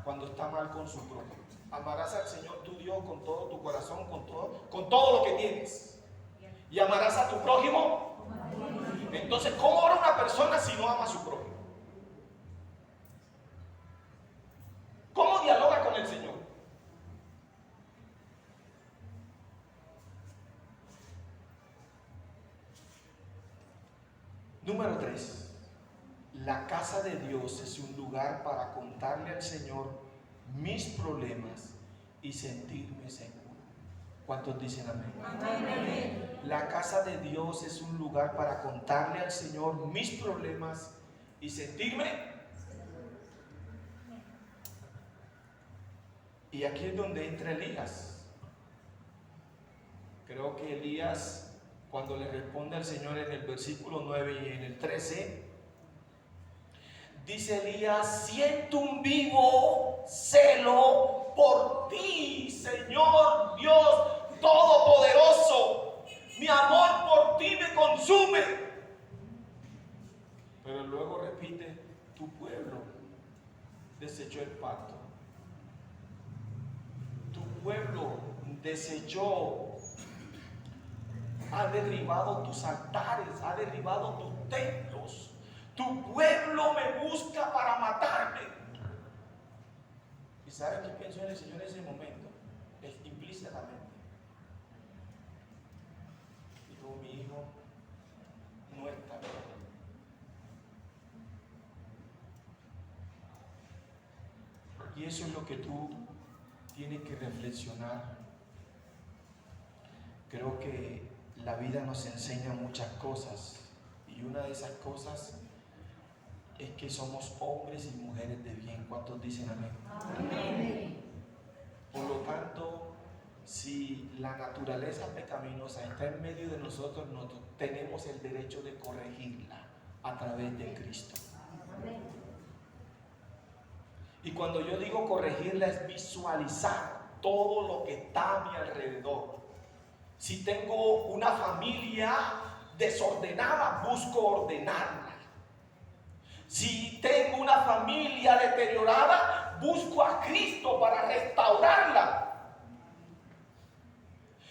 cuando está mal con su prójimo. Amarás al Señor tu Dios con todo tu corazón, con todo lo que tienes. Y amarás a tu prójimo. Entonces, ¿cómo ora una persona si no ama a su prójimo? ¿Cómo dialoga con el Señor? Número 3. La casa de Dios es un lugar para contarle al Señor mis problemas y sentirme seguro. ¿Cuántos dicen amén? Amén. La casa de Dios es un lugar para contarle al Señor mis problemas y sentirme. Y aquí es donde entra Elías. Creo que Elías, cuando le responde al Señor en el versículo 9 y en el 13, dice Elías, siento un vivo celo por ti, Señor Dios Todopoderoso. Mi amor por ti me consume. Pero luego repite, tu pueblo desechó el pacto. Tu pueblo desechó, ha derribado tus altares, ha derribado tus templos. Tu pueblo me busca para matarme. ¿Y sabes qué pienso en el Señor en ese momento? Implícitamente. Dijo, mi hijo no está bien. Y eso es lo que tú tienes que reflexionar. Creo que la vida nos enseña muchas cosas, y una de esas cosas es que somos hombres y mujeres de bien. ¿Cuántos dicen amén? Amén. Por lo tanto, si la naturaleza pecaminosa está en medio de nosotros, tenemos el derecho de corregirla a través de Cristo. Amén. Y cuando yo digo corregirla, es visualizar todo lo que está a mi alrededor. Si tengo una familia desordenada, busco ordenarla. Si tengo una familia deteriorada, busco a Cristo para restaurarla.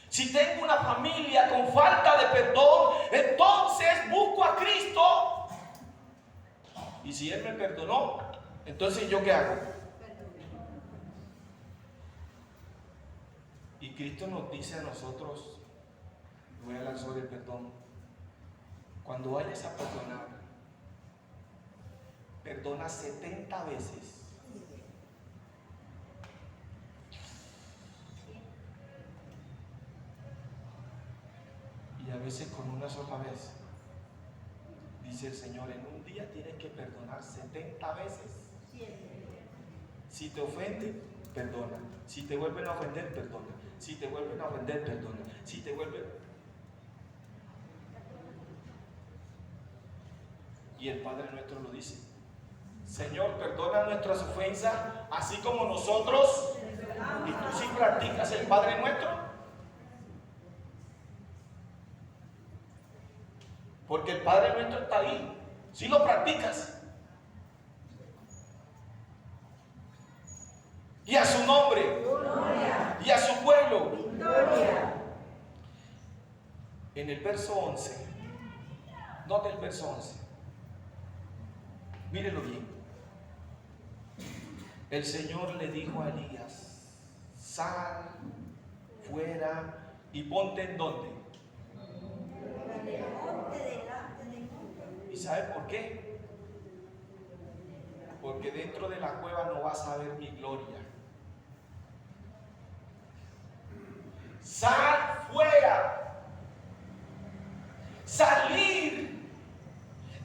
Si tengo una familia con falta de perdón, entonces busco a Cristo. Y si Él me perdonó, entonces ¿yo qué hago? Y Cristo nos dice a nosotros, voy a hablar sobre el perdón, cuando vayas a perdonar, perdona 70 veces. Y a veces con una sola vez. Dice el Señor, en un día tienes que perdonar 70 veces. Si te ofenden, perdona. Si te vuelven a ofender, perdona. Si te vuelven a ofender, perdona. Si te vuelven... Y el Padre nuestro lo dice. Señor, perdona nuestras ofensas, así como nosotros. ¿Y tú sí practicas el Padre nuestro? Porque el Padre nuestro está ahí. Si lo practicas. Y a su nombre. Gloria. Y a su pueblo. Gloria. En el verso 11. Note el verso 11. Mírenlo bien. El Señor le dijo a Elías: sal fuera y ponte en dónde. ¿Y sabe por qué? Porque dentro de la cueva no vas a ver mi gloria. Sal fuera. Salir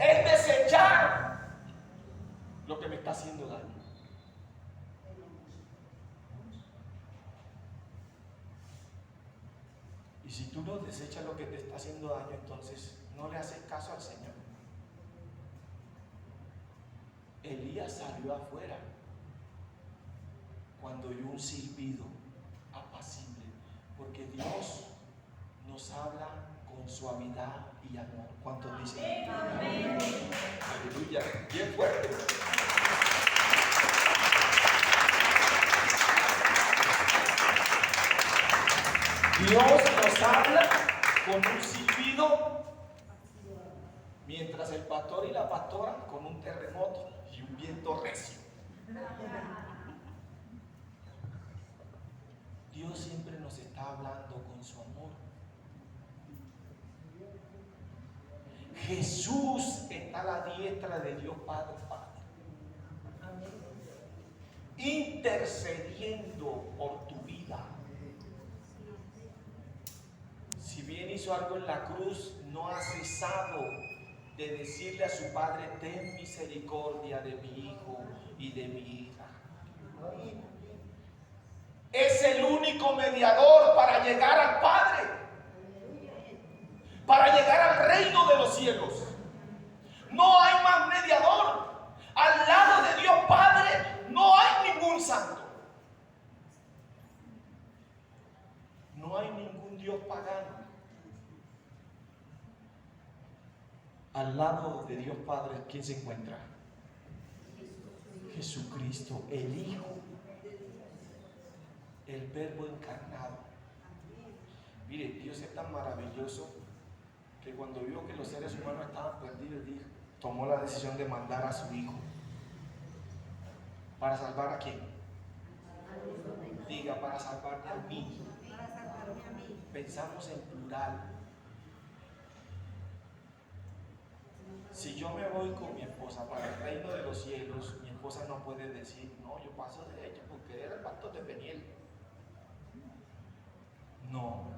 es desechar lo que me está haciendo daño. Y si tú no desechas lo que te está haciendo daño, entonces no le haces caso al Señor. Elías salió afuera cuando oyó un silbido apacible, porque Dios nos habla con suavidad y amor. ¿Cuántos dicen? Amén. Aleluya. Bien fuerte. Dios nos habla con un silbido, mientras el pastor y la pastora con un terremoto y un viento recio. Dios siempre nos está hablando con su amor. Jesús está a la diestra de Dios Padre, intercediendo por tu vida. Si bien hizo algo en la cruz, no ha cesado de decirle a su Padre: ten misericordia de mi hijo y de mi hija. Es el único mediador para llegar al Padre, para llegar al reino de los cielos. No hay más mediador. Al lado de Dios Padre no hay ningún santo. al lado de Dios Padre, ¿quién se encuentra? Jesucristo, el Hijo, el Verbo encarnado. Mire, Dios es tan maravilloso que cuando vio que los seres humanos estaban perdidos, tomó la decisión de mandar a su Hijo. ¿Para salvar a quién? Diga, para salvarme a mí. Pensamos en plural. Si yo me voy con mi esposa para el reino de los cielos, mi esposa no puede decir, no, yo paso de ella porque era el pastor de Peniel. No.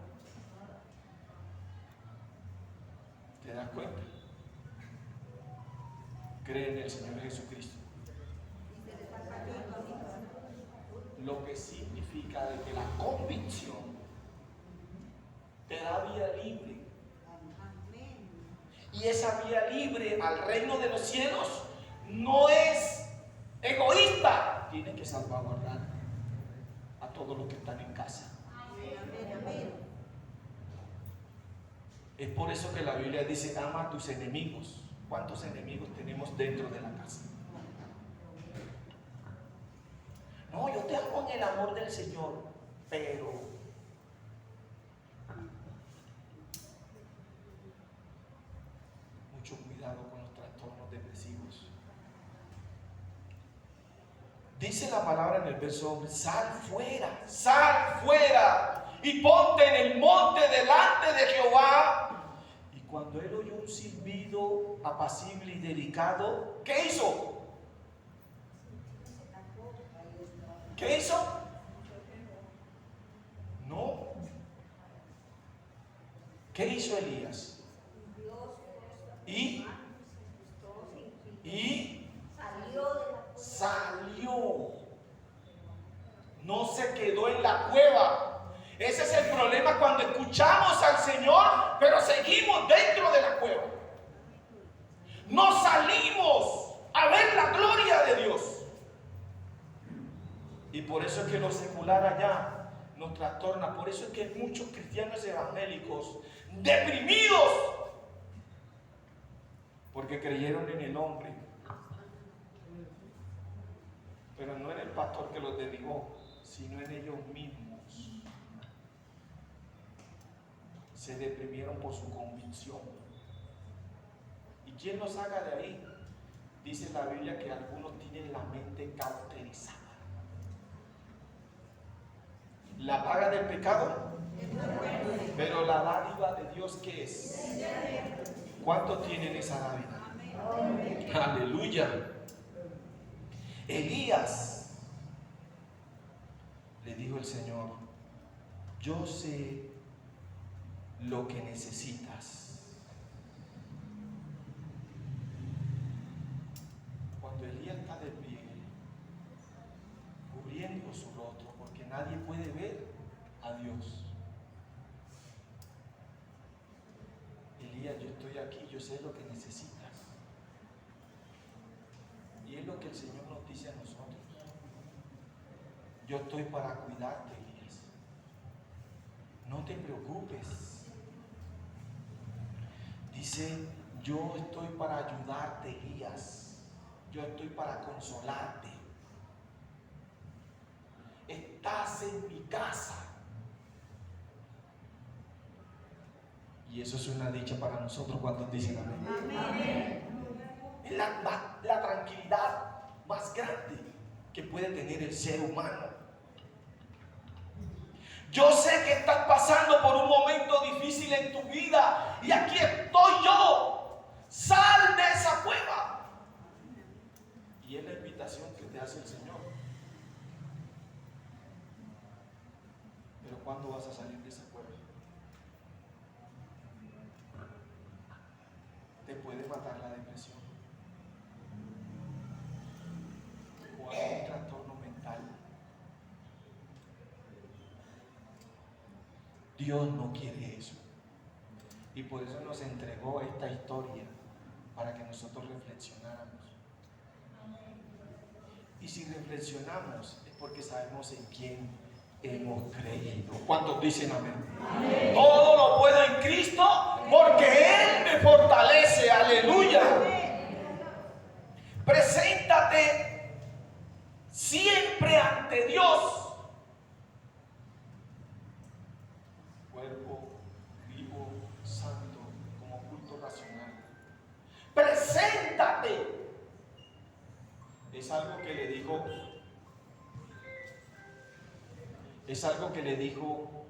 ¿Te das cuenta? Cree en el Señor Jesucristo. Lo que significa de que la convicción te da vía libre. Y esa vía libre al reino de los cielos no es egoísta. Tiene que salvaguardar a todos los que están en casa. Es por eso que la Biblia dice, ama a tus enemigos. ¿Cuántos enemigos tenemos dentro de la casa? No, yo te amo en el amor del Señor, pero mucho cuidado con los trastornos depresivos. Dice la palabra en el verso, sal fuera y ponte en el monte delante de Jehová. Y cuando él oyó un silbido apacible y delicado, ¿qué hizo? ¿Qué hizo? No. ¿Qué hizo Elías? Y salió. No se quedó en la cueva. Ese es el problema cuando escuchamos al Señor, pero seguimos dentro de la cueva. No salimos a ver la gloria de Dios. Y por eso es que lo secular allá nos trastorna. Por eso es que hay muchos cristianos evangélicos deprimidos, porque creyeron en el hombre, pero no en el pastor que los derribó, sino en ellos mismos. Se deprimieron por su convicción. ¿Y quién los saca de ahí? Dice la Biblia que algunos tienen la mente cauterizada. La paga del pecado, pero la dádiva de Dios, ¿qué es? ¿Cuántos tienen esa dádiva? Aleluya. Elías le dijo el Señor, yo sé lo que necesitas. Cuando Elías está de pie, cubriendo su rostro, porque nadie puede ver a Dios. Elías, yo estoy aquí, yo sé lo que necesitas. Y es lo que el Señor nos dice a nosotros. Yo estoy para cuidarte, Elías. No te preocupes. Dice, yo estoy para ayudarte, Elías. Yo estoy para consolarte. Estás en mi casa. Y eso es una dicha para nosotros cuando dicen amén. Amén. Es la tranquilidad más grande que puede tener el ser humano. Yo sé que estás pasando por un momento difícil en tu vida y aquí estoy yo. Sal de esa cueva. Y es la invitación que te hace el Señor. Pero ¿cuándo vas a salir de esa cueva? Te puede matar la depresión o algún trastorno mental. Dios no quiere eso. Y por eso nos entregó esta historia, para que nosotros reflexionáramos. Y si reflexionamos es porque sabemos en quién hemos creído. ¿Cuántos dicen amén? Amén. Todo lo puedo en Cristo porque Él me fortalece. Aleluya. Preséntate siempre ante Dios. Cuerpo vivo, santo, como culto racional. Preséntate. Es algo que le dijo. Es algo que le dijo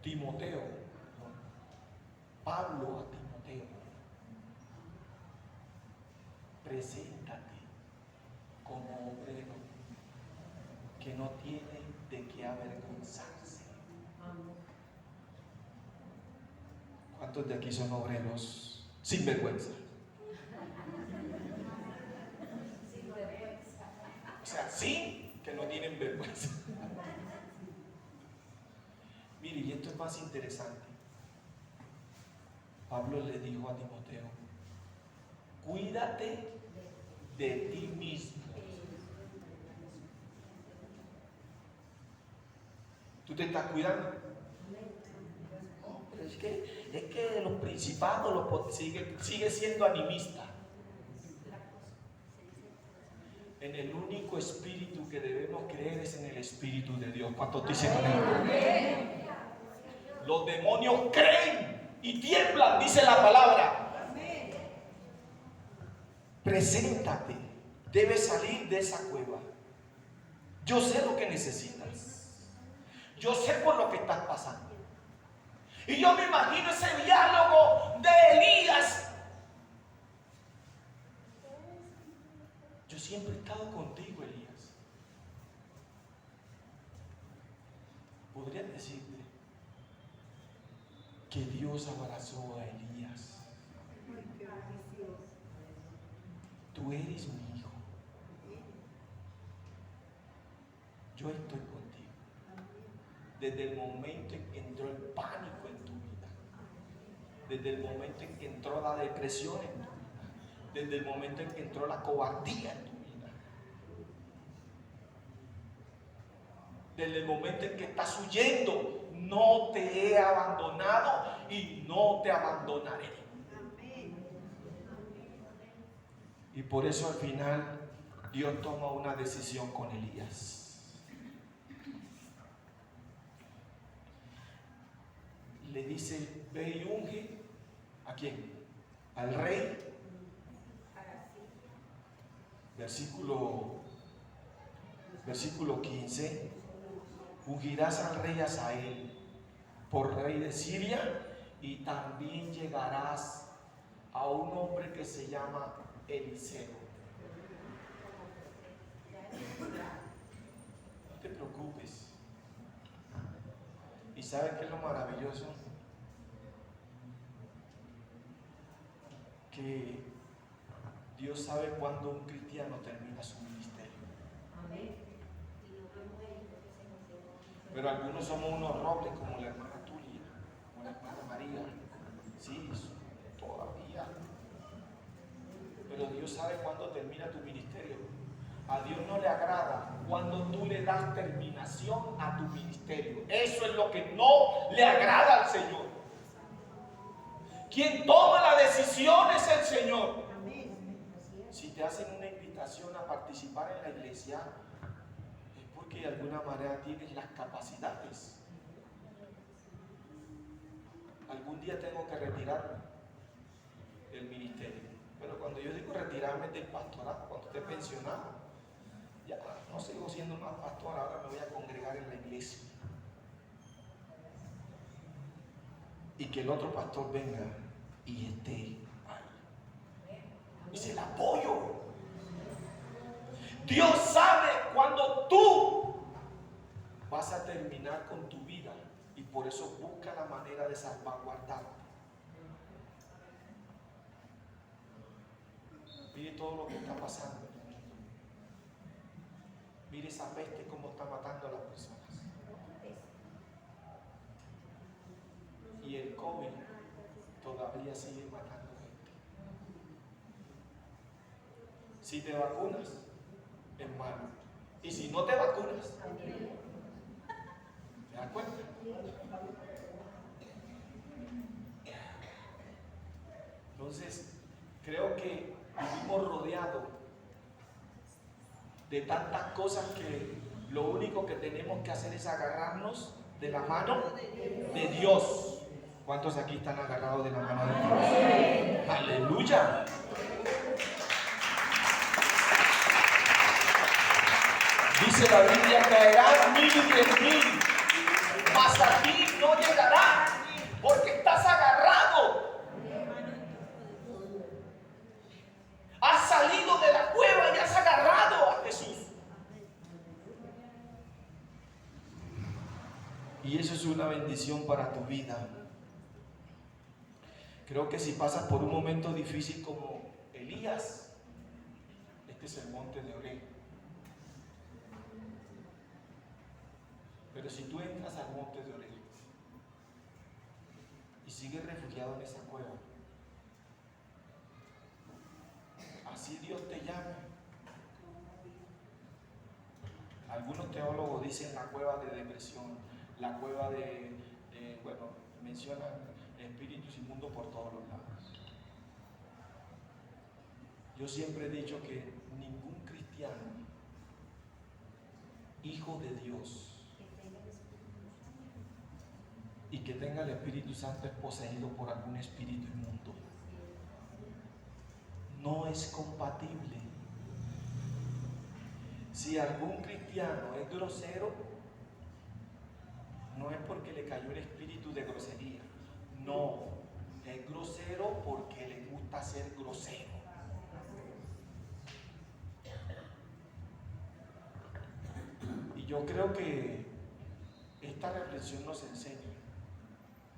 Timoteo, Pablo a Timoteo. Preséntate como obrero que no tiene de qué avergonzarse. ¿Cuántos de aquí son obreros sin vergüenza? O sea, sí, que no tienen vergüenza. Mire, y esto es más interesante. Pablo le dijo a Timoteo: cuídate de ti mismo. ¿Tú te estás cuidando? No, pero es que los principados sigue siendo animista. En el único espíritu que debemos creer es en el Espíritu de Dios. ¿Cuántos dicen amén? Los demonios creen y tiemblan, dice la palabra. Preséntate. Debes salir de esa cueva. Yo sé lo que necesitas. Yo sé por lo que estás pasando. Y yo me imagino ese diálogo de Elías. Yo siempre he estado contigo, Elías. Podría decirte que Dios abrazó a Elías. Tú eres mi hijo. Yo estoy contigo. Desde el momento en que entró el pánico en tu vida, desde el momento en que entró la depresión en tu vida, desde el momento en que entró la cobardía en tu vida, desde el momento en que estás huyendo, no te he abandonado y no te abandonaré. Y por eso al final Dios toma una decisión con Elías. Le dice: ve y unge. ¿A quién? Al rey. Versículo 15. Ungirás al rey Hazael por rey de Siria, y también llegarás a un hombre que se llama Eliseo. No te preocupes. ¿Y sabes qué es lo maravilloso? Que Dios sabe cuándo un cristiano termina su ministerio. Pero algunos somos unos robles, como la hermana Tulia, como la hermana María. Sí, todavía. Pero Dios sabe cuándo termina tu ministerio. A Dios no le agrada cuando tú le das terminación a tu ministerio. Eso es lo que no le agrada al Señor. Quien toma la decisión es el Señor. Si te hacen una invitación a participar en la iglesia, es porque de alguna manera tienes las capacidades. Algún día tengo que retirarme del ministerio. Pero cuando yo digo retirarme del pastorado, cuando esté pensionado, ya no sigo siendo más pastor, ahora me voy a congregar en la iglesia. Y que el otro pastor venga y esté ahí. Y se la apoyo. Dios sabe cuando tú vas a terminar con tu vida, y por eso busca la manera de salvaguardarte. Mire todo lo que está pasando en el mundo. Mire esa peste cómo está matando a las personas. Y el COVID todavía sigue matando gente. Si te vacunas, es malo. Y si no te vacunas, ¿te das cuenta? Entonces, creo que vivimos rodeados de tantas cosas que lo único que tenemos que hacer es agarrarnos de la mano de Dios. ¿Cuántos aquí están agarrados de la mano de Dios? ¡Aleluya! Dice la Biblia, caerán 1000 y 10,000, mas a ti no llegará, porque estás agarrado. Has salido de la cueva y has agarrado a Jesús. Y eso es una bendición para tu vida. Creo que si pasas por un momento difícil como Elías, este es el monte de Oreb. Pero si tú entras al monte de Oreb y sigues refugiado en esa cueva, así Dios te llama. Algunos teólogos dicen la cueva de depresión, la cueva bueno, mencionan espíritus inmundos por todos los lados. Yo siempre he dicho que ningún cristiano, hijo de Dios, y que tenga el Espíritu Santo es poseído por algún espíritu inmundo. No es compatible. Si algún cristiano es grosero, no es porque le cayó el espíritu de grosería. No, es grosero porque le gusta ser grosero. Y yo creo que esta reflexión nos enseña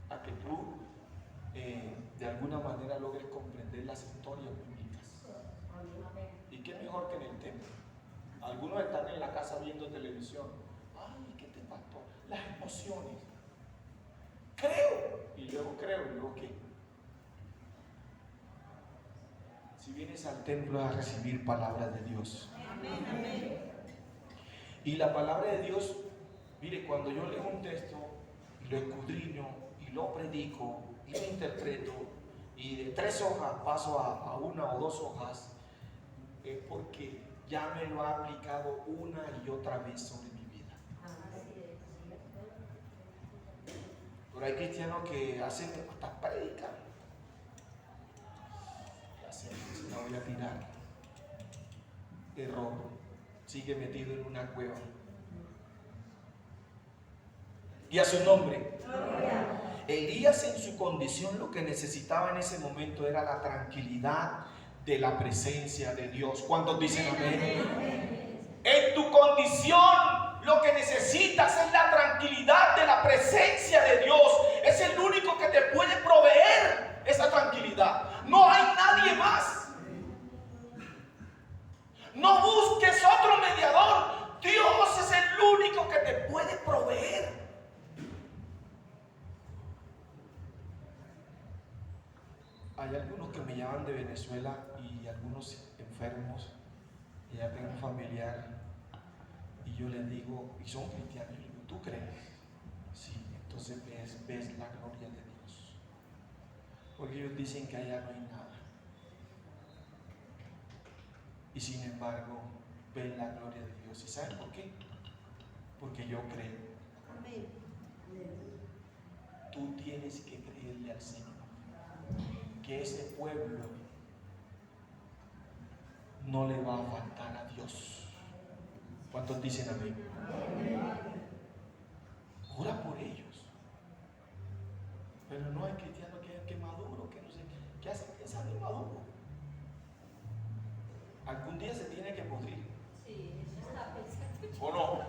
a que tú de alguna manera logres comprender las historias bíblicas. Y qué mejor que en el templo. Algunos están en la casa viendo televisión. Ay, ¿qué te pasó? Las emociones. Creo. Y luego creo, y luego qué. Si vienes al templo a recibir palabras de Dios. Amén. Y la palabra de Dios, mire, cuando yo leo un texto, lo escudriño y lo predico y lo interpreto, y de 3 hojas paso a 1 o 2 hojas, es porque ya me lo ha aplicado una y otra vez sobre mi vida. Pero hay cristianos que hacen hasta predican. La voy a tirar. Error. Sigue metido en una cueva. Y a su nombre. Elías, en su condición, lo que necesitaba en ese momento era la tranquilidad de la presencia de Dios. ¿Cuántos dicen amén? En tu condición, lo que necesitas es la tranquilidad de la presencia de Dios. Es el único que te puede proveer esa tranquilidad. No hay nadie más. No busques otro mediador. Dios es el único que te puede proveer. Hay algunos que me llaman de Venezuela y algunos enfermos, y ya tengo un familiar, y yo les digo, y son cristianos, yo les digo, ¿tú crees? Sí, entonces ves la gloria de Dios. Porque ellos dicen que allá no hay nada. Y sin embargo, ven la gloria de Dios. ¿Y saben por qué? Porque yo creo. Amén. Tú tienes que creerle al Señor que ese pueblo no le va a faltar a Dios. ¿Cuántos dicen amén? Ora por ellos. Pero no hay cristiano que maduro, que no sé, que hace pensar en maduro. Algún día se tiene que pudrir. ¿O no?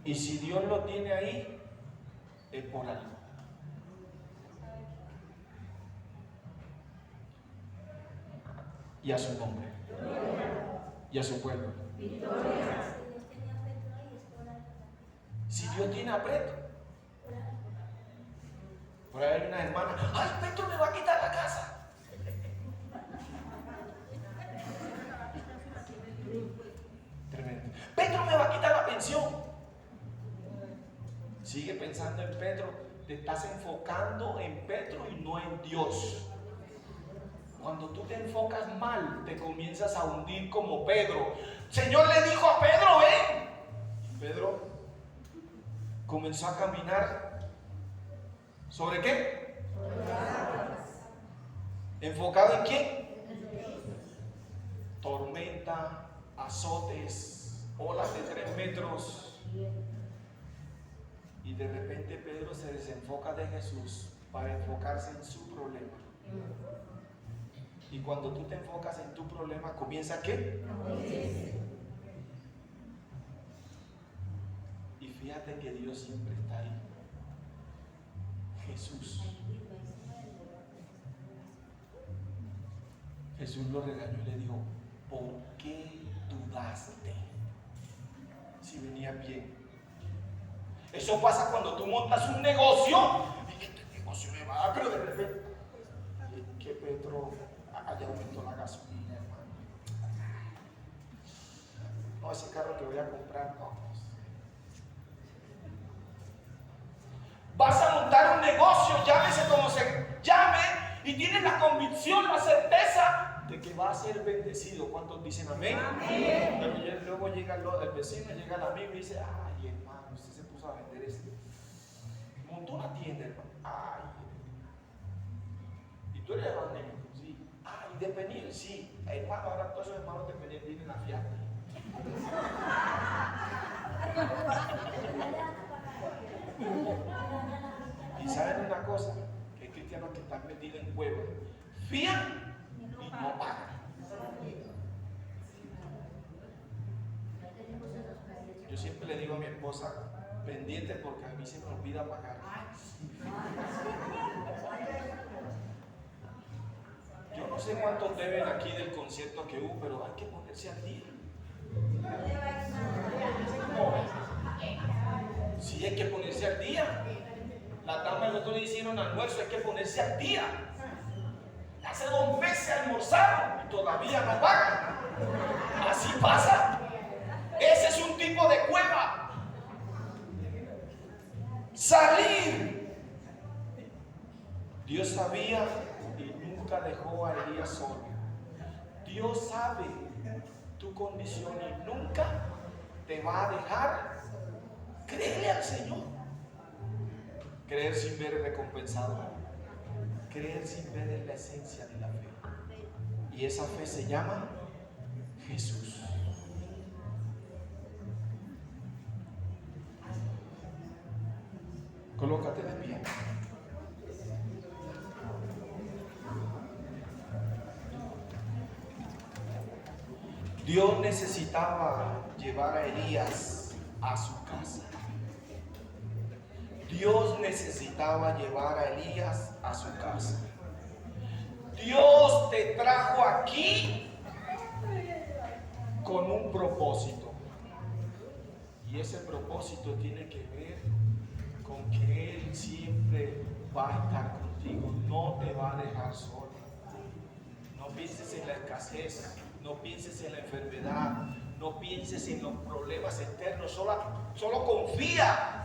Y si Dios lo tiene ahí, es por algo. Y a su nombre. Y a su pueblo. Si Dios tiene a Petro. Por ahí hay una hermana. ¡Ay, Petro me va a quitar la casa! Tremendo. Petro me va a quitar la pensión. Sigue pensando en Petro. te estás enfocando en Pedro y no en Dios. Cuando tú te enfocas mal, te comienzas a hundir como Pedro. Señor le dijo a Pedro, ven. Y Pedro comenzó a caminar. ¿Sobre qué? ¿Enfocado en quién? Tormenta, azotes, olas de 3 metros. Y de repente Pedro se desenfoca de Jesús para enfocarse en su problema. Y cuando tú te enfocas en tu problema, ¿comienza qué? Y fíjate que Dios siempre está ahí. Jesús lo regañó y le dijo, ¿por qué dudaste? Si venía bien. Eso pasa cuando tú montas un negocio y este negocio me va a dar, pero de repente, que Pedro haya aumentado la gasolina, hermano. No, ese carro que voy a comprar, no. Vas a montar un negocio, llámese como se llame, y tienes la convicción, la certeza de que va a ser bendecido. ¿Cuántos dicen amén? Amén. Pero luego llega el vecino, llega el amigo y dice, ay hermano, usted se puso a vender esto. Montó una tienda, hermano. Ay. Y tú eres evangélico, sí. Ay, dependiente, sí. Hermano, ahora todos esos hermanos dependientes vienen a fiarte. Y saben una cosa, que hay cristianos que están metidos en cuevas, fían y no pagan. Yo siempre le digo a mi esposa, pendiente porque a mí se me olvida pagar. Yo no sé cuántos deben aquí del concierto que hubo, pero hay que ponerse al día. Sí, hay que ponerse al día. La dama el otro día hicieron almuerzo, hay que ponerse al día. Hace 2 meses almorzaron y todavía no pagan. Así pasa. Ese es un tipo de cueva. Salir. Dios sabía y nunca dejó a Elías solo. Dios sabe tu condición y nunca te va a dejar. Créele al Señor. Creer sin ver es recompensado. Creer sin ver es la esencia de la fe. Y esa fe se llama Jesús. Colócate de pie. Dios necesitaba llevar a Elías a su casa. Dios necesitaba llevar a Elías a su casa. Dios te trajo aquí con un propósito. Y ese propósito tiene que ver con que Él siempre va a estar contigo. No te va a dejar solo. No pienses en la escasez. No pienses en la enfermedad. No pienses en los problemas externos. Solo confía.